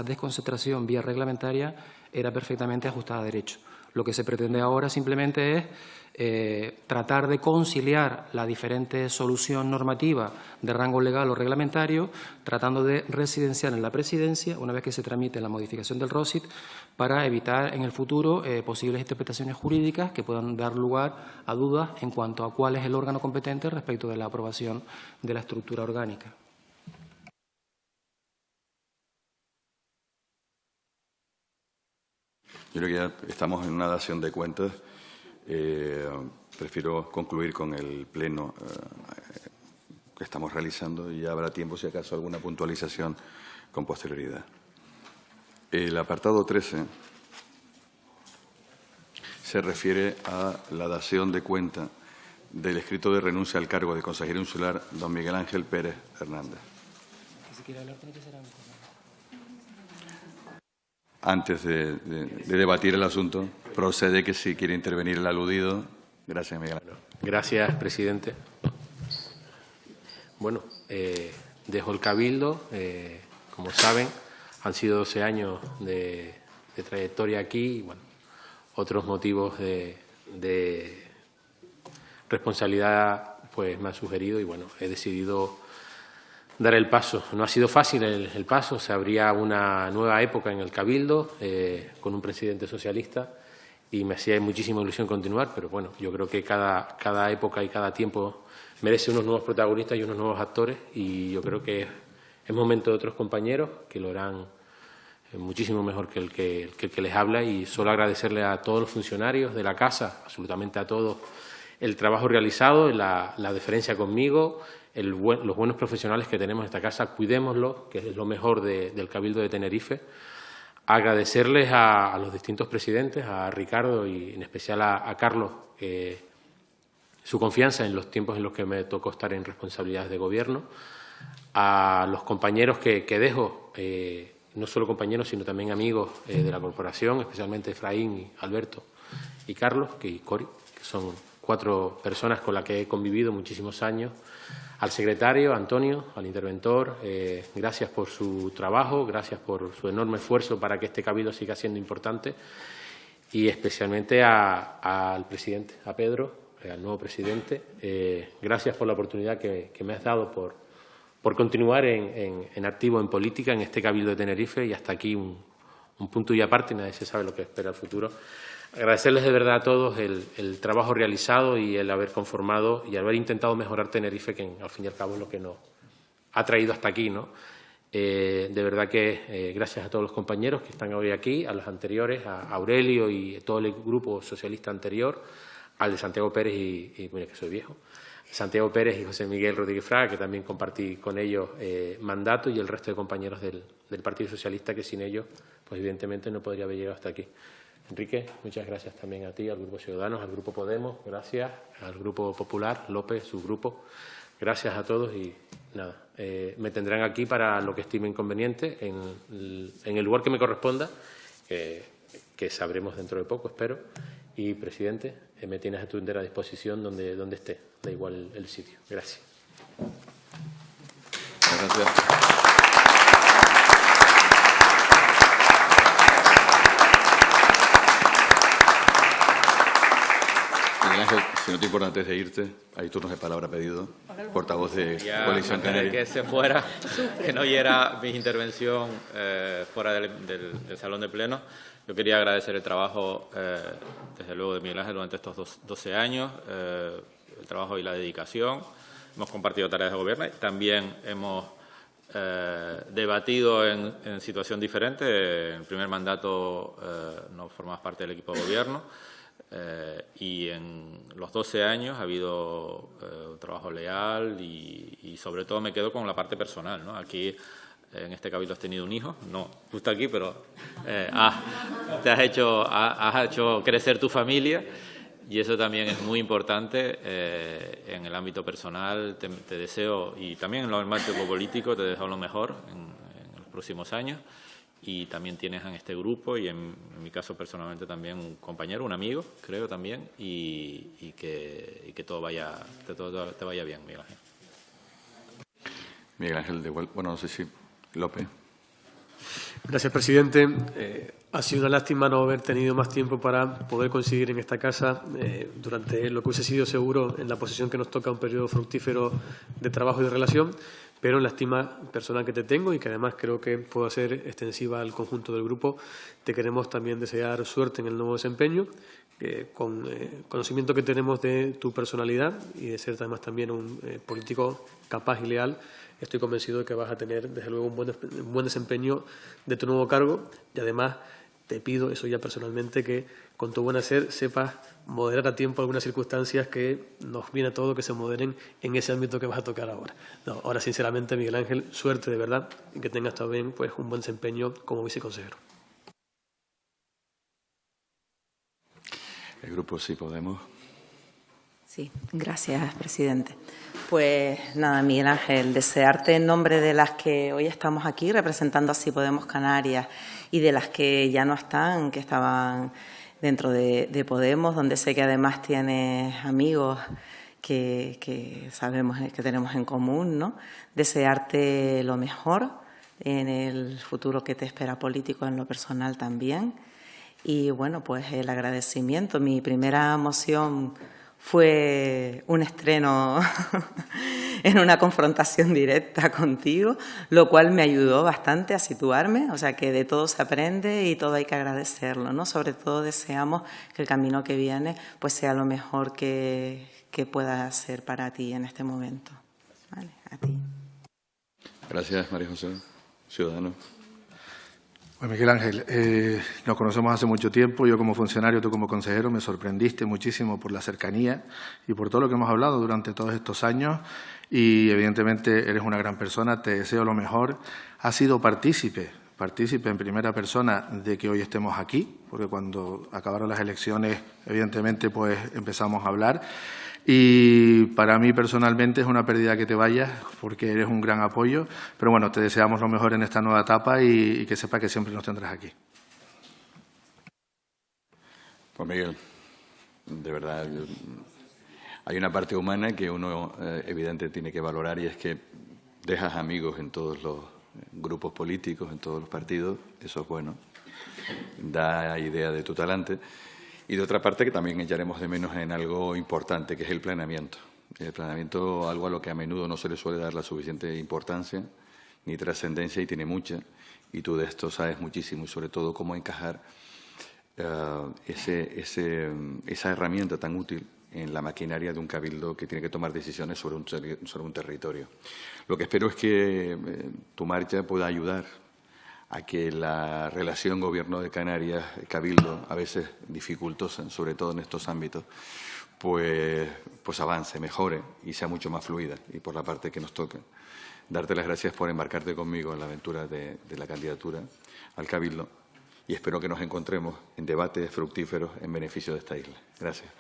desconcentración vía reglamentaria era perfectamente ajustada a derecho. Lo que se pretende ahora simplemente es tratar de conciliar la diferente solución normativa de rango legal o reglamentario, tratando de residenciar en la presidencia, una vez que se tramite la modificación del ROSIT, para evitar en el futuro posibles interpretaciones jurídicas que puedan dar lugar a dudas en cuanto a cuál es el órgano competente respecto de la aprobación de la estructura orgánica. Yo creo que ya estamos en una dación de cuentas. Prefiero concluir con el pleno que estamos realizando y ya habrá tiempo, si acaso, alguna puntualización con posterioridad. El apartado 13 se refiere a la dación de cuenta del escrito de renuncia al cargo de consejero insular don Miguel Ángel Pérez Hernández. Antes de debatir el asunto, procede que si quiere intervenir el aludido. Gracias, Miguel. Gracias, presidente. Bueno, dejo el Cabildo. Como saben, han sido 12 años de trayectoria aquí y, bueno, otros motivos de responsabilidad pues me han sugerido y, bueno, he decidido dar el paso. No ha sido fácil el paso, se abría una nueva época en el Cabildo con un presidente socialista y me hacía muchísima ilusión continuar, pero bueno, yo creo que cada época y cada tiempo merece unos nuevos protagonistas y unos nuevos actores y yo creo que es momento de otros compañeros que lo harán muchísimo mejor que el que les habla y solo agradecerle a todos los funcionarios de la Casa, absolutamente a todos, el trabajo realizado, la deferencia conmigo, los buenos profesionales que tenemos en esta casa, cuidémoslos, que es lo mejor del Cabildo de Tenerife. Agradecerles a los distintos presidentes, a Ricardo y en especial a Carlos, su confianza en los tiempos en los que me tocó estar en responsabilidades de gobierno, a los compañeros que dejo, no solo compañeros, sino también amigos de la corporación, especialmente Efraín, Alberto y Carlos, y Cori, que son 4 personas con las que he convivido muchísimos años, al secretario, Antonio, al interventor, gracias por su trabajo, gracias por su enorme esfuerzo para que este Cabildo siga siendo importante y especialmente al presidente, a Pedro, al nuevo presidente, gracias por la oportunidad que me has dado por continuar en activo en política en este Cabildo de Tenerife y hasta aquí un punto y aparte, nadie se sabe lo que espera el futuro. Agradecerles de verdad a todos el trabajo realizado y el haber conformado y haber intentado mejorar Tenerife, que al fin y al cabo es lo que nos ha traído hasta aquí, ¿no? De verdad que gracias a todos los compañeros que están hoy aquí, a los anteriores, a Aurelio y todo el grupo socialista anterior, al de Santiago Pérez y mire que soy viejo, Santiago Pérez y José Miguel Rodríguez Fraga, que también compartí con ellos mandato, y el resto de compañeros del Partido Socialista, que sin ellos, pues evidentemente no podría haber llegado hasta aquí. Enrique, muchas gracias también a ti, al Grupo Ciudadanos, al Grupo Podemos, gracias, al Grupo Popular, López, su grupo, gracias a todos y nada, me tendrán aquí para lo que estimen conveniente, en el lugar que me corresponda, que sabremos dentro de poco, espero. Y, presidente, me tienes a tu entera disposición donde esté, da igual el sitio. Gracias. Gracias. Miguel Ángel, si no te importa, antes de irte, hay turnos de palabra pedido. Portavoz de Coalición Canaria. Que se fuera, que no oyera mi intervención fuera del salón de pleno. Yo quería agradecer el trabajo, desde luego, de Miguel Ángel durante estos 12 años, el trabajo y la dedicación. Hemos compartido tareas de gobierno y también hemos debatido en situación diferente. En el primer mandato no formabas parte del equipo de gobierno y en los 12 años ha habido un trabajo leal y sobre todo me quedo con la parte personal, ¿no? Aquí, en este cabildo has tenido un hijo, no justo aquí, pero has hecho crecer tu familia y eso también es muy importante en el ámbito personal. Te deseo, y también en el ámbito político, te deseo lo mejor en los próximos años. Y también tienes en este grupo y en mi caso personalmente también un compañero, un amigo, creo también, y que todo te vaya bien, Miguel Ángel. Miguel Ángel, de igual, bueno, no sé si López. Gracias, presidente. Ha sido una lástima no haber tenido más tiempo para poder coincidir en esta casa durante lo que hubiese sido seguro en la posición que nos toca un periodo fructífero de trabajo y de relación, pero en la estima personal que te tengo y que además creo que puedo ser extensiva al conjunto del grupo, te queremos también desear suerte en el nuevo desempeño, con conocimiento que tenemos de tu personalidad y de ser además también un político capaz y leal. Estoy convencido de que vas a tener, desde luego, un buen desempeño de tu nuevo cargo y además te pido, eso ya personalmente, que con tu buen hacer sepas moderar a tiempo algunas circunstancias que nos viene a todos que se moderen en ese ámbito que vas a tocar ahora. No, ahora, sinceramente, Miguel Ángel, suerte de verdad y que tengas también pues, un buen desempeño como viceconsejero. El grupo Sí Podemos. Sí, gracias, presidente. Pues nada, Miguel Ángel, desearte en nombre de las que hoy estamos aquí representando a Sí Podemos Canarias y de las que ya no están, que estaban dentro de Podemos, donde sé que además tienes amigos que sabemos que tenemos en común, ¿no? Desearte lo mejor en el futuro que te espera político, en lo personal también. Y bueno, pues el agradecimiento. Mi primera moción fue un estreno en una confrontación directa contigo, lo cual me ayudó bastante a situarme, o sea que de todo se aprende y todo hay que agradecerlo, ¿no? Sobre todo deseamos que el camino que viene pues sea lo mejor que pueda ser para ti en este momento. Vale, a ti. Gracias, María José. Ciudadanos. Pues Miguel Ángel, nos conocemos hace mucho tiempo. Yo como funcionario, tú como consejero, me sorprendiste muchísimo por la cercanía y por todo lo que hemos hablado durante todos estos años y evidentemente eres una gran persona, te deseo lo mejor. Has sido partícipe en primera persona de que hoy estemos aquí, porque cuando acabaron las elecciones, evidentemente, pues empezamos a hablar. Y para mí personalmente es una pérdida que te vayas porque eres un gran apoyo, pero bueno, te deseamos lo mejor en esta nueva etapa y que sepas que siempre nos tendrás aquí. Pues Miguel, de verdad, hay una parte humana que uno evidentemente tiene que valorar y es que dejas amigos en todos los grupos políticos, en todos los partidos, eso es bueno, da idea de tu talante. Y de otra parte, que también echaremos de menos en algo importante, que es el planeamiento. El planeamiento, algo a lo que a menudo no se le suele dar la suficiente importancia ni trascendencia, y tiene mucha. Y tú de esto sabes muchísimo, y sobre todo cómo encajar esa herramienta tan útil en la maquinaria de un cabildo que tiene que tomar decisiones sobre un territorio. Lo que espero es que tu marcha pueda ayudar a que la relación Gobierno de Canarias-Cabildo, a veces dificultosa, sobre todo en estos ámbitos, pues avance, mejore y sea mucho más fluida, y por la parte que nos toque. Darte las gracias por embarcarte conmigo en la aventura de la candidatura al Cabildo y espero que nos encontremos en debates fructíferos en beneficio de esta isla. Gracias.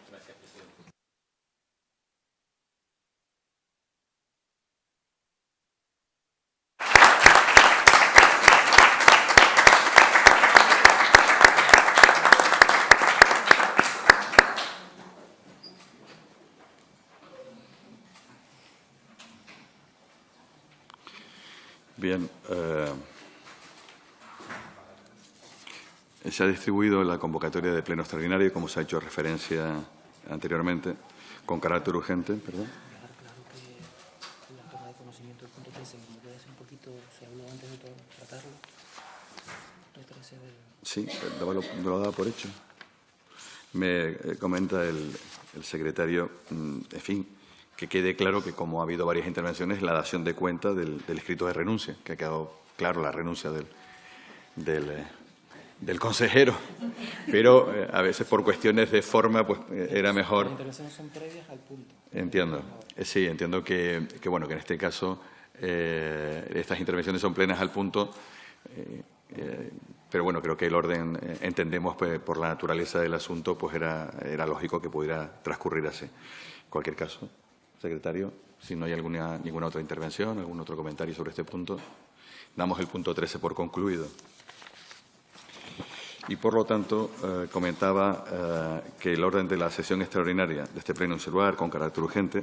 Bien, se ha distribuido la convocatoria de pleno extraordinario, como se ha hecho referencia anteriormente, con carácter urgente. Perdón. Dejar claro que la toma de conocimiento del punto 13, como puede ser un poquito, se habló antes de todo, tratarlo. Punto 13 del... Sí, lo daba por hecho. Me comenta el secretario, en fin, que quede claro que, como ha habido varias intervenciones, la dación de cuenta del escrito de renuncia, que ha quedado claro la renuncia del consejero, pero a veces por cuestiones de forma pues era mejor. Las intervenciones son previas al punto. Entiendo. Sí, entiendo que bueno, que en este caso estas intervenciones son plenas al punto, pero bueno, creo que el orden, entendemos pues, por la naturaleza del asunto, pues era lógico que pudiera transcurrir así. En cualquier caso, secretario, si no hay ninguna otra intervención, algún otro comentario sobre este punto, damos el punto 13 por concluido. Y, por lo tanto, comentaba que el orden de la sesión extraordinaria de este pleno insular, con carácter urgente,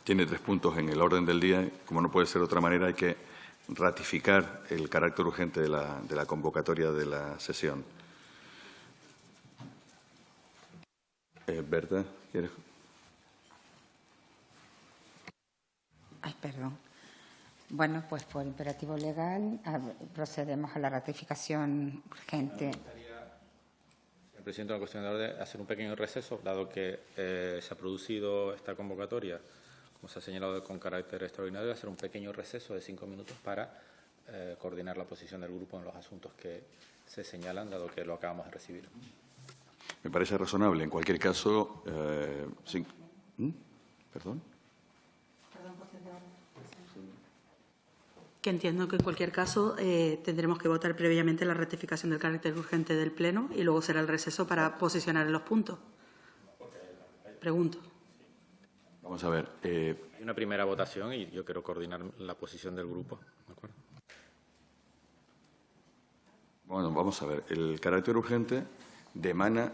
tiene 3 puntos en el orden del día. Como no puede ser de otra manera, hay que ratificar el carácter urgente de la convocatoria de la sesión. Berta, ¿quieres? Ay, perdón. Bueno, pues por imperativo legal procedemos a la ratificación urgente. Señor presidente, una cuestión de orden, hacer un pequeño receso, dado que se ha producido esta convocatoria, como se ha señalado, con carácter extraordinario, hacer un pequeño receso de 5 minutos para coordinar la posición del grupo en los asuntos que se señalan, dado que lo acabamos de recibir. Me parece razonable. En cualquier caso, sí. ¿Perdón? Que entiendo que en cualquier caso tendremos que votar previamente la ratificación del carácter urgente del Pleno y luego será el receso para posicionar en los puntos. Pregunto. Vamos a ver. Hay una primera votación y yo quiero coordinar la posición del grupo. ¿De acuerdo? Bueno, vamos a ver. El carácter urgente demana...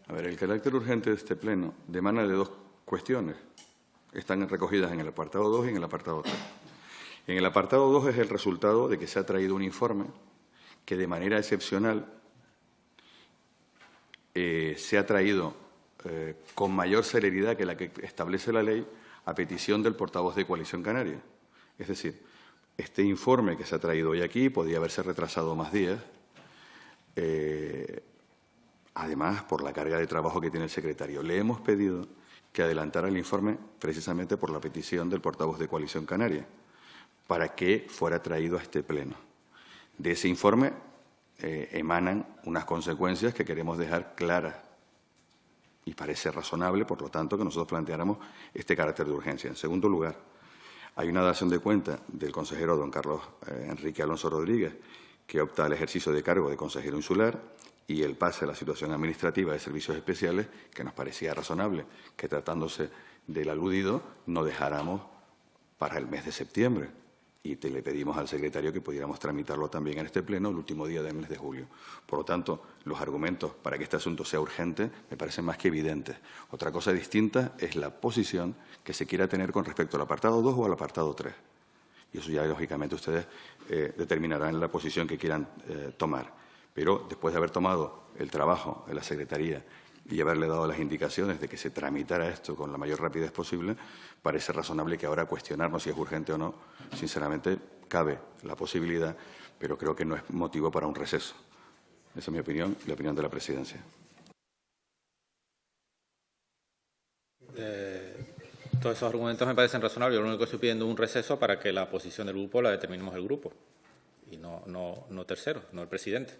A ver, el carácter urgente de este pleno demana de 2 cuestiones. Están recogidas en el apartado 2 y en el apartado 3. En el apartado 2 es el resultado de que se ha traído un informe que, de manera excepcional, se ha traído con mayor celeridad que la que establece la ley a petición del portavoz de Coalición Canaria. Es decir, este informe que se ha traído hoy aquí podía haberse retrasado más días, además por la carga de trabajo que tiene el secretario. Le hemos pedido que adelantara el informe precisamente por la petición del portavoz de Coalición Canaria, para que fuera traído a este pleno. De ese informe emanan unas consecuencias que queremos dejar claras y parece razonable, por lo tanto, que nosotros planteáramos este carácter de urgencia. En segundo lugar, hay una dación de cuenta del consejero don Carlos Enrique Alonso Rodríguez, que opta al ejercicio de cargo de consejero insular, y el pase a la situación administrativa de servicios especiales, que nos parecía razonable que, tratándose del aludido, no dejáramos para el mes de septiembre. Y le pedimos al secretario que pudiéramos tramitarlo también en este pleno el último día del mes de julio. Por lo tanto, los argumentos para que este asunto sea urgente me parecen más que evidentes. Otra cosa distinta es la posición que se quiera tener con respecto al apartado 2 o al apartado 3. Y eso ya, lógicamente, ustedes determinarán la posición que quieran tomar. Pero después de haber tomado el trabajo de la Secretaría y haberle dado las indicaciones de que se tramitara esto con la mayor rapidez posible, parece razonable que ahora cuestionarnos si es urgente o no. Sinceramente, cabe la posibilidad, pero creo que no es motivo para un receso. Esa es mi opinión y la opinión de la Presidencia. Todos esos argumentos me parecen razonables. Yo lo único que estoy pidiendo es un receso para que la posición del grupo la determinemos el grupo y no terceros, no el presidente.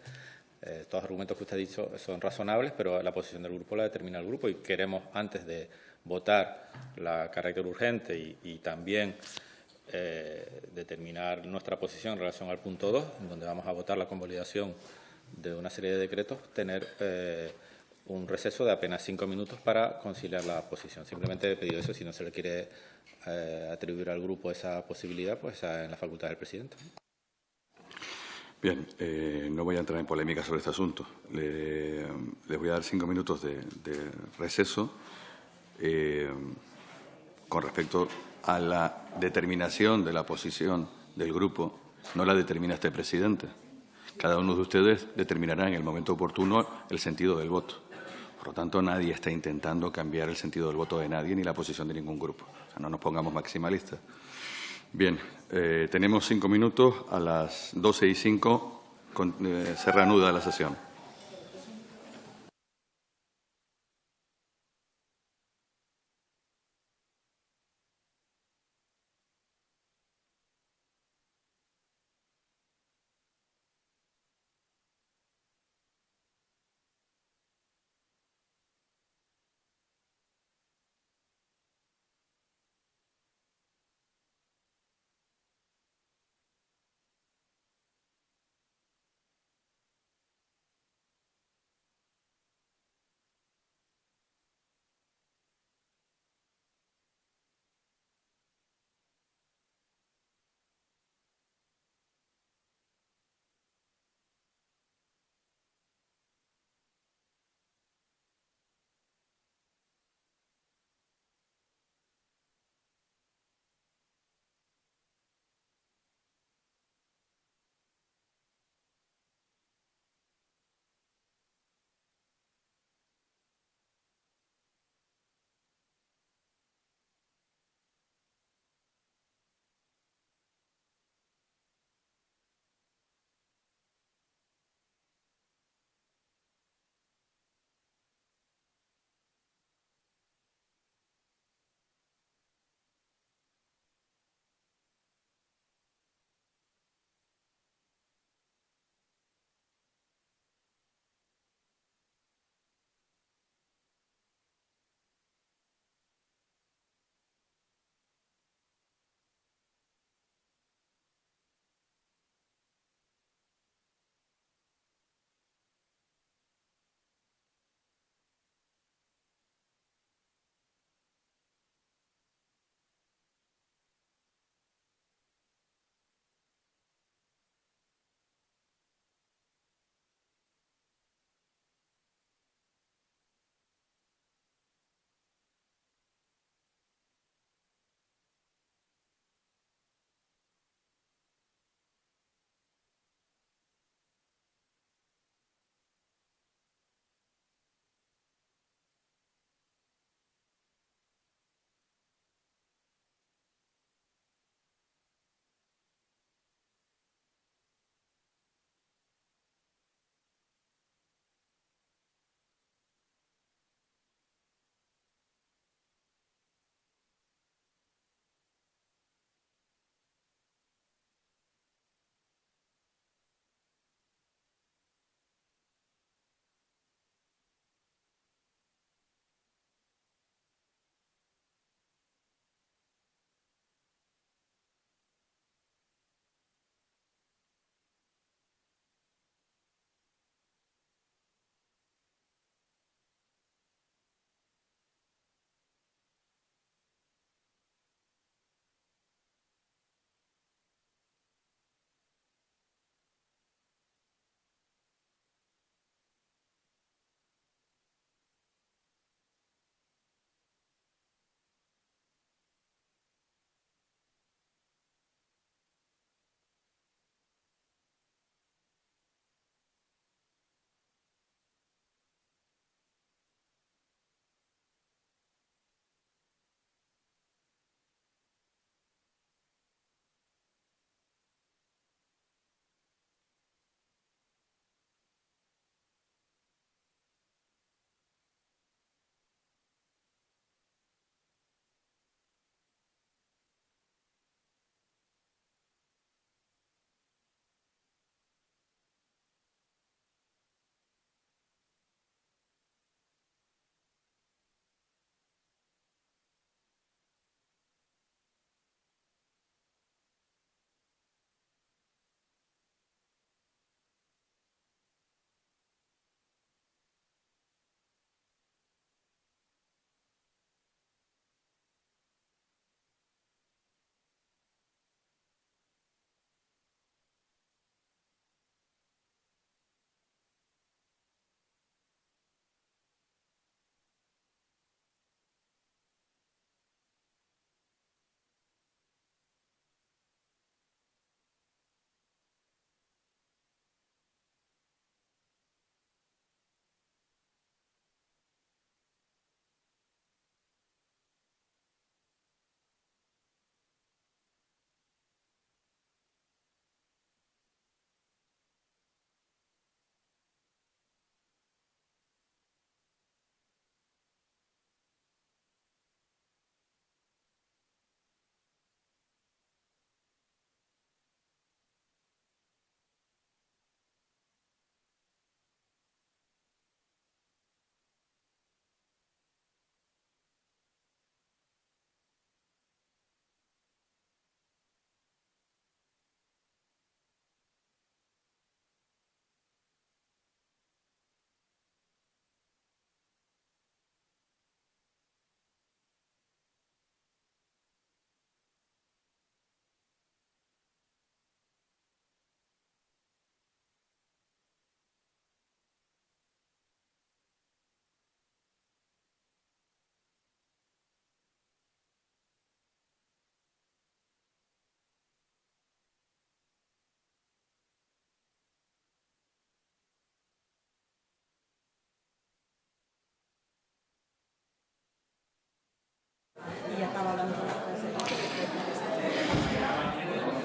Todos los argumentos que usted ha dicho son razonables, pero la posición del grupo la determina el grupo y queremos, antes de votar la carácter urgente y también determinar nuestra posición en relación al punto 2, en donde vamos a votar la convalidación de una serie de decretos, tener un receso de apenas 5 minutos para conciliar la posición. Simplemente he pedido eso. Si no se le quiere atribuir al grupo esa posibilidad, pues en la facultad del presidente. Bien, no voy a entrar en polémica sobre este asunto. Les voy a dar 5 minutos de receso con respecto a la determinación de la posición del grupo. No la determina este presidente. Cada uno de ustedes determinará en el momento oportuno el sentido del voto. Por lo tanto, nadie está intentando cambiar el sentido del voto de nadie ni la posición de ningún grupo. O sea, no nos pongamos maximalistas. Bien, tenemos 5 minutos. A las 12:05 se reanuda la sesión.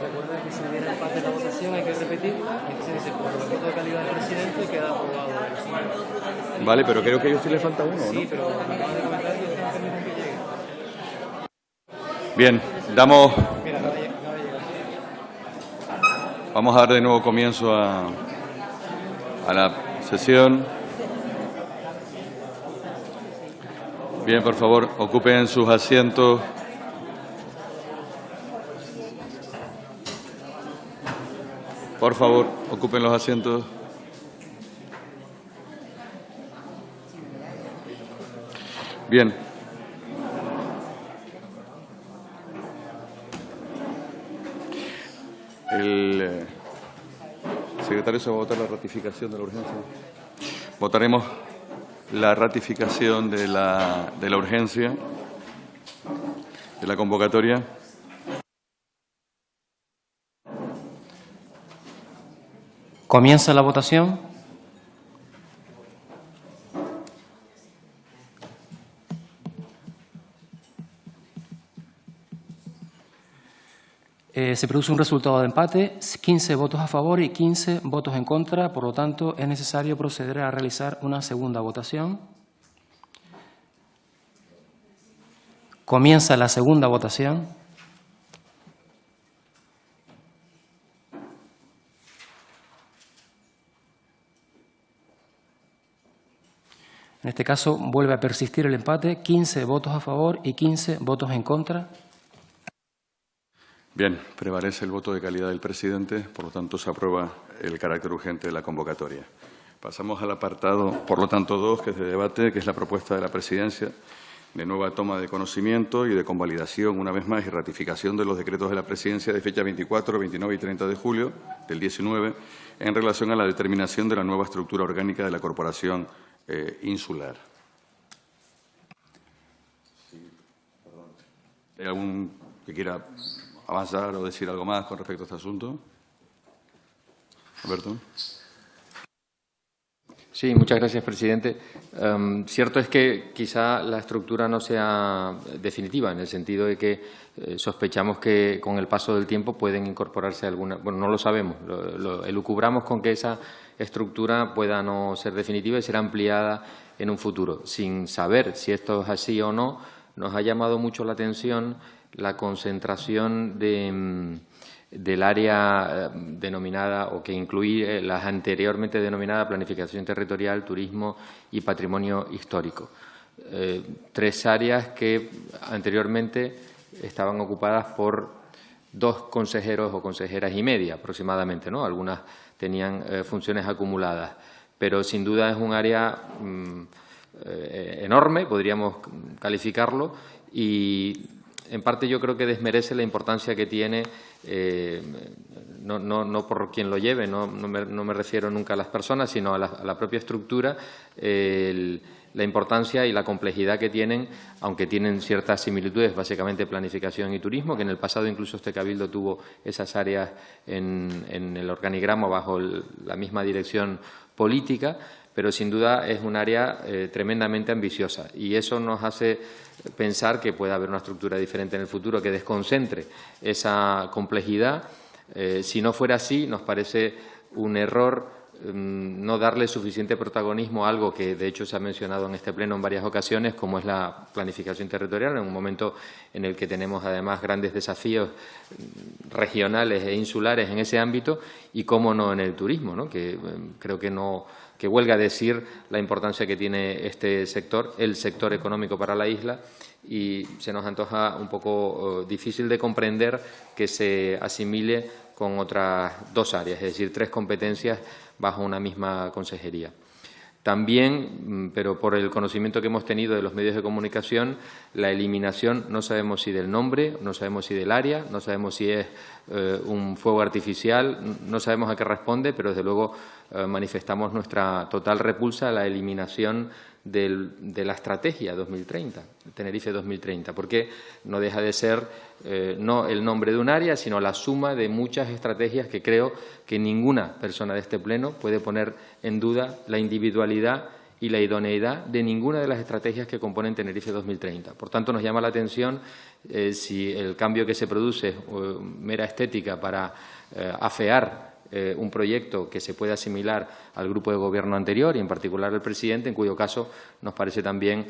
Recuerda que si hubiera empate en la votación hay que repetirla. Y entonces dice, por respeto de calidad del presidente queda aprobado. Vale, pero creo que a usted le falta uno, ¿no? Sí, pero me acaban de comentar que están permitiendo que llegue. Bien, damos... Mira, acaba de llegar. Vamos a dar de nuevo comienzo a la sesión. Bien, por favor, ocupen sus asientos. Por favor, ocupen los asientos. Bien. El secretario se va a votar la ratificación de la urgencia. Votaremos la ratificación de la urgencia, de la convocatoria. Comienza la votación. Se produce un resultado de empate, 15 votos a favor y 15 votos en contra. Por lo tanto, es necesario proceder a realizar una segunda votación. Comienza la segunda votación. En este caso, vuelve a persistir el empate, 15 votos a favor y 15 votos en contra. Bien, prevalece el voto de calidad del presidente, por lo tanto se aprueba el carácter urgente de la convocatoria. Pasamos al apartado, por lo tanto, 2, que es de debate, que es la propuesta de la presidencia de nueva toma de conocimiento y de convalidación, una vez más, y ratificación de los decretos de la presidencia de fecha 24, 29 y 30 de julio del 19, en relación a la determinación de la nueva estructura orgánica de la corporación insular. ¿Hay algún que quiera avanzar o decir algo más con respecto a este asunto? Alberto. Sí, muchas gracias, presidente. Cierto es que quizá la estructura no sea definitiva, en el sentido de que sospechamos que con el paso del tiempo pueden incorporarse algunas. Bueno, no lo sabemos, lo elucubramos con que esa estructura pueda no ser definitiva y será ampliada en un futuro. Sin saber si esto es así o no, nos ha llamado mucho la atención la concentración del área denominada o que incluye las anteriormente denominadas planificación territorial, turismo y patrimonio histórico. 3 áreas que anteriormente estaban ocupadas por 2 consejeros o consejeras y media aproximadamente, ¿no? Algunas tenían funciones acumuladas, pero sin duda es un área enorme, podríamos calificarlo, y en parte yo creo que desmerece la importancia que tiene, no por quien lo lleve, no me refiero nunca a las personas, sino a la propia estructura, la importancia y la complejidad que tienen, aunque tienen ciertas similitudes, básicamente planificación y turismo, que en el pasado incluso este Cabildo tuvo esas áreas en el organigrama bajo la misma dirección política, pero sin duda es un área tremendamente ambiciosa y eso nos hace pensar que puede haber una estructura diferente en el futuro que desconcentre esa complejidad. Si no fuera así, nos parece un error no darle suficiente protagonismo a algo que, de hecho, se ha mencionado en este Pleno en varias ocasiones, como es la planificación territorial, en un momento en el que tenemos, además, grandes desafíos regionales e insulares en ese ámbito y, cómo no, en el turismo, ¿no? Que creo que huelga decir la importancia que tiene este sector, el sector económico para la isla, y se nos antoja un poco difícil de comprender que se asimile con otras 2 áreas, es decir, 3 competencias bajo una misma consejería. También, pero por el conocimiento que hemos tenido de los medios de comunicación, la eliminación, no sabemos si del nombre, no sabemos si del área, no sabemos si es un fuego artificial, no sabemos a qué responde, pero desde luego manifestamos nuestra total repulsa a la eliminación de la estrategia 2030, Tenerife 2030, porque no deja de ser no el nombre de un área, sino la suma de muchas estrategias que creo que ninguna persona de este Pleno puede poner en duda la individualidad y la idoneidad de ninguna de las estrategias que componen Tenerife 2030. Por tanto, nos llama la atención si el cambio que se produce es mera estética para afear un proyecto que se puede asimilar al grupo de gobierno anterior y, en particular, al presidente, en cuyo caso nos parece también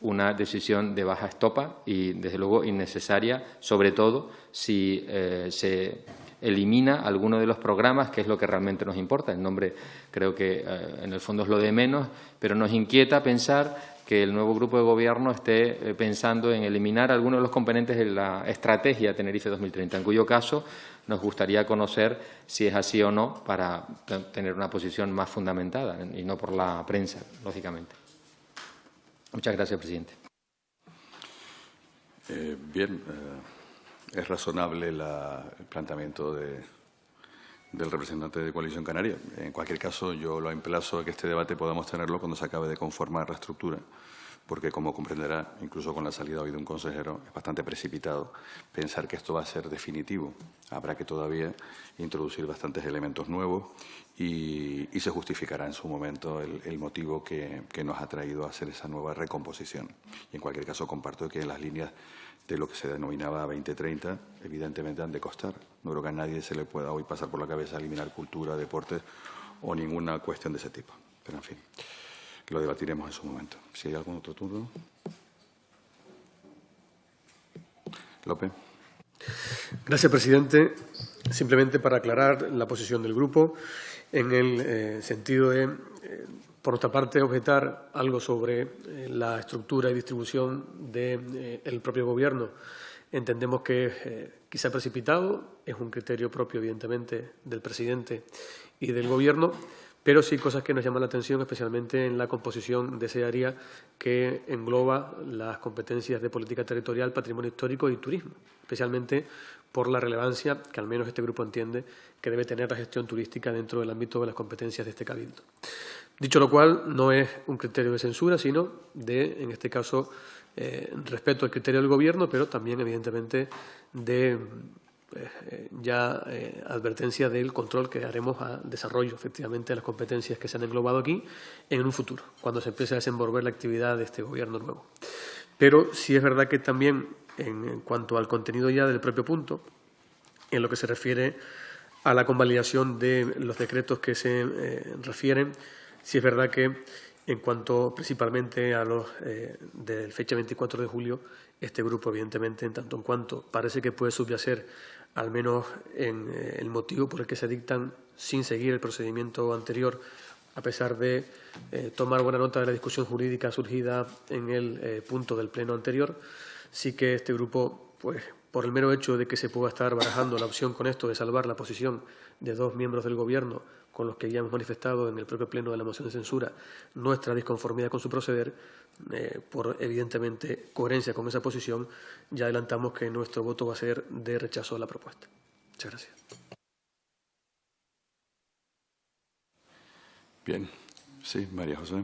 una decisión de baja estopa y, desde luego, innecesaria, sobre todo si se elimina alguno de los programas, que es lo que realmente nos importa. El nombre creo que en el fondo es lo de menos, pero nos inquieta pensar que el nuevo grupo de gobierno esté pensando en eliminar algunos de los componentes de la estrategia Tenerife 2030, en cuyo caso nos gustaría conocer si es así o no para tener una posición más fundamentada y no por la prensa, lógicamente. Muchas gracias, presidente. Bien, es razonable el planteamiento del representante de Coalición Canaria. En cualquier caso, yo lo emplazo a que este debate podamos tenerlo cuando se acabe de conformar la estructura, porque, como comprenderá, incluso con la salida hoy de un consejero, es bastante precipitado pensar que esto va a ser definitivo. Habrá que todavía introducir bastantes elementos nuevos y se justificará en su momento el motivo que nos ha traído a hacer esa nueva recomposición. Y, en cualquier caso, comparto que las líneas de lo que se denominaba 2030, evidentemente han de costar. No creo que a nadie se le pueda hoy pasar por la cabeza eliminar cultura, deportes o ninguna cuestión de ese tipo. Pero, en fin, lo debatiremos en su momento. Si hay algún otro turno. López. Gracias, presidente. Simplemente para aclarar la posición del grupo, en el sentido de, por nuestra parte, objetar algo sobre la estructura y distribución del propio Gobierno. Entendemos que quizá precipitado, es un criterio propio, evidentemente, del presidente y del Gobierno, pero sí cosas que nos llaman la atención, especialmente en la composición de ese área que engloba las competencias de política territorial, patrimonio histórico y turismo, especialmente por la relevancia que al menos este grupo entiende que debe tener la gestión turística dentro del ámbito de las competencias de este Cabildo. Dicho lo cual, no es un criterio de censura, sino de, en este caso, respeto al criterio del Gobierno, pero también, evidentemente, de advertencia del control que haremos al desarrollo, efectivamente, de las competencias que se han englobado aquí en un futuro, cuando se empiece a desenvolver la actividad de este Gobierno nuevo. Pero sí es verdad que también, en cuanto al contenido ya del propio punto, en lo que se refiere a la convalidación de los decretos que se refieren, sí es verdad que, en cuanto principalmente a los de fecha 24 de julio, este grupo, evidentemente, en tanto en cuanto parece que puede subyacer, al menos en el motivo por el que se dictan sin seguir el procedimiento anterior, a pesar de tomar buena nota de la discusión jurídica surgida en el punto del pleno anterior, sí que este grupo, pues, por el mero hecho de que se pueda estar barajando la opción con esto de salvar la posición de dos miembros del Gobierno, con los que ya hemos manifestado en el propio pleno de la moción de censura nuestra disconformidad con su proceder, por evidentemente coherencia con esa posición, ya adelantamos que nuestro voto va a ser de rechazo a la propuesta. Muchas gracias. Bien. Sí, María José.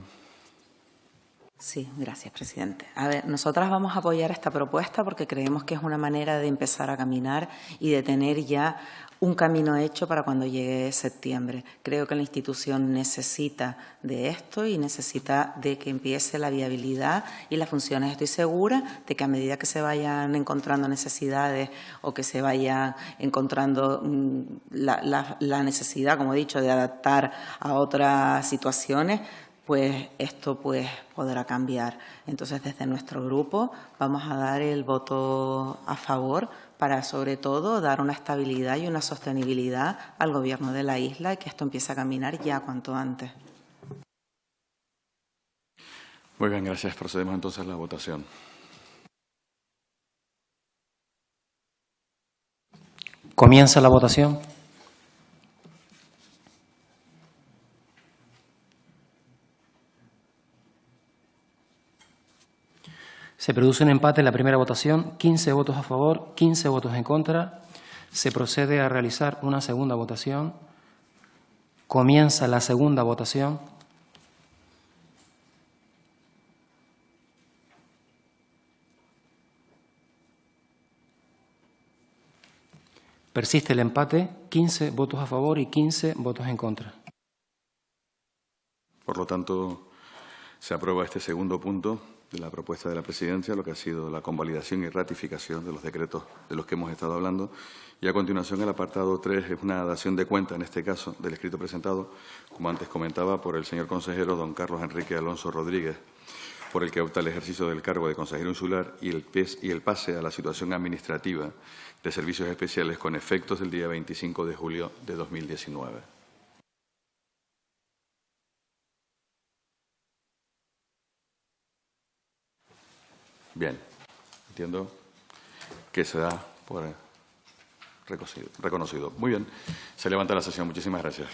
Sí, gracias, presidente. A ver, nosotras vamos a apoyar esta propuesta porque creemos que es una manera de empezar a caminar y de tener ya un camino hecho para cuando llegue septiembre. Creo que la institución necesita de esto y necesita de que empiece la viabilidad y las funciones. Estoy segura de que a medida que se vayan encontrando necesidades o que se vaya encontrando la necesidad, como he dicho, de adaptar a otras situaciones, pues esto pues podrá cambiar. Entonces, desde nuestro grupo vamos a dar el voto a favor para, sobre todo, dar una estabilidad y una sostenibilidad al Gobierno de la isla y que esto empiece a caminar ya cuanto antes. Muy bien, gracias. Procedemos entonces a la votación. Comienza la votación. Se produce un empate en la primera votación, 15 votos a favor, 15 votos en contra. Se procede a realizar una segunda votación. Comienza la segunda votación. Persiste el empate, 15 votos a favor y 15 votos en contra. Por lo tanto, Se aprueba este segundo punto de la propuesta de la Presidencia, lo que ha sido la convalidación y ratificación de los decretos de los que hemos estado hablando. Y a continuación, el apartado 3 es una dación de cuenta, en este caso, del escrito presentado, como antes comentaba, por el señor consejero don Carlos Enrique Alonso Rodríguez, por el que opta el ejercicio del cargo de consejero insular y el pase a la situación administrativa de servicios especiales con efectos del día 25 de julio de 2019. Bien, entiendo que se da por reconocido. Muy bien, se levanta la sesión. Muchísimas gracias.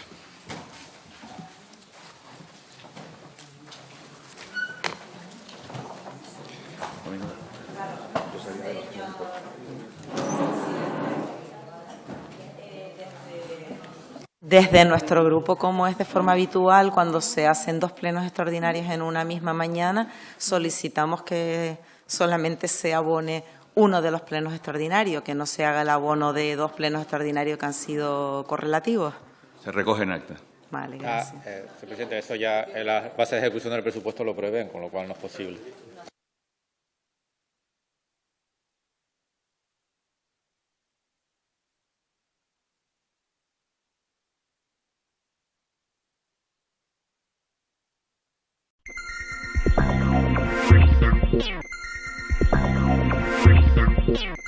Desde nuestro grupo, como es de forma habitual, cuando se hacen 2 plenos extraordinarios en una misma mañana, solicitamos que solamente se abone uno de los plenos extraordinarios, que no se haga el abono de 2 plenos extraordinarios que han sido correlativos. Se recoge en acta. Vale, gracias. Señor presidente, eso ya en las bases de ejecución del presupuesto lo prevén, con lo cual no es posible. Yeah.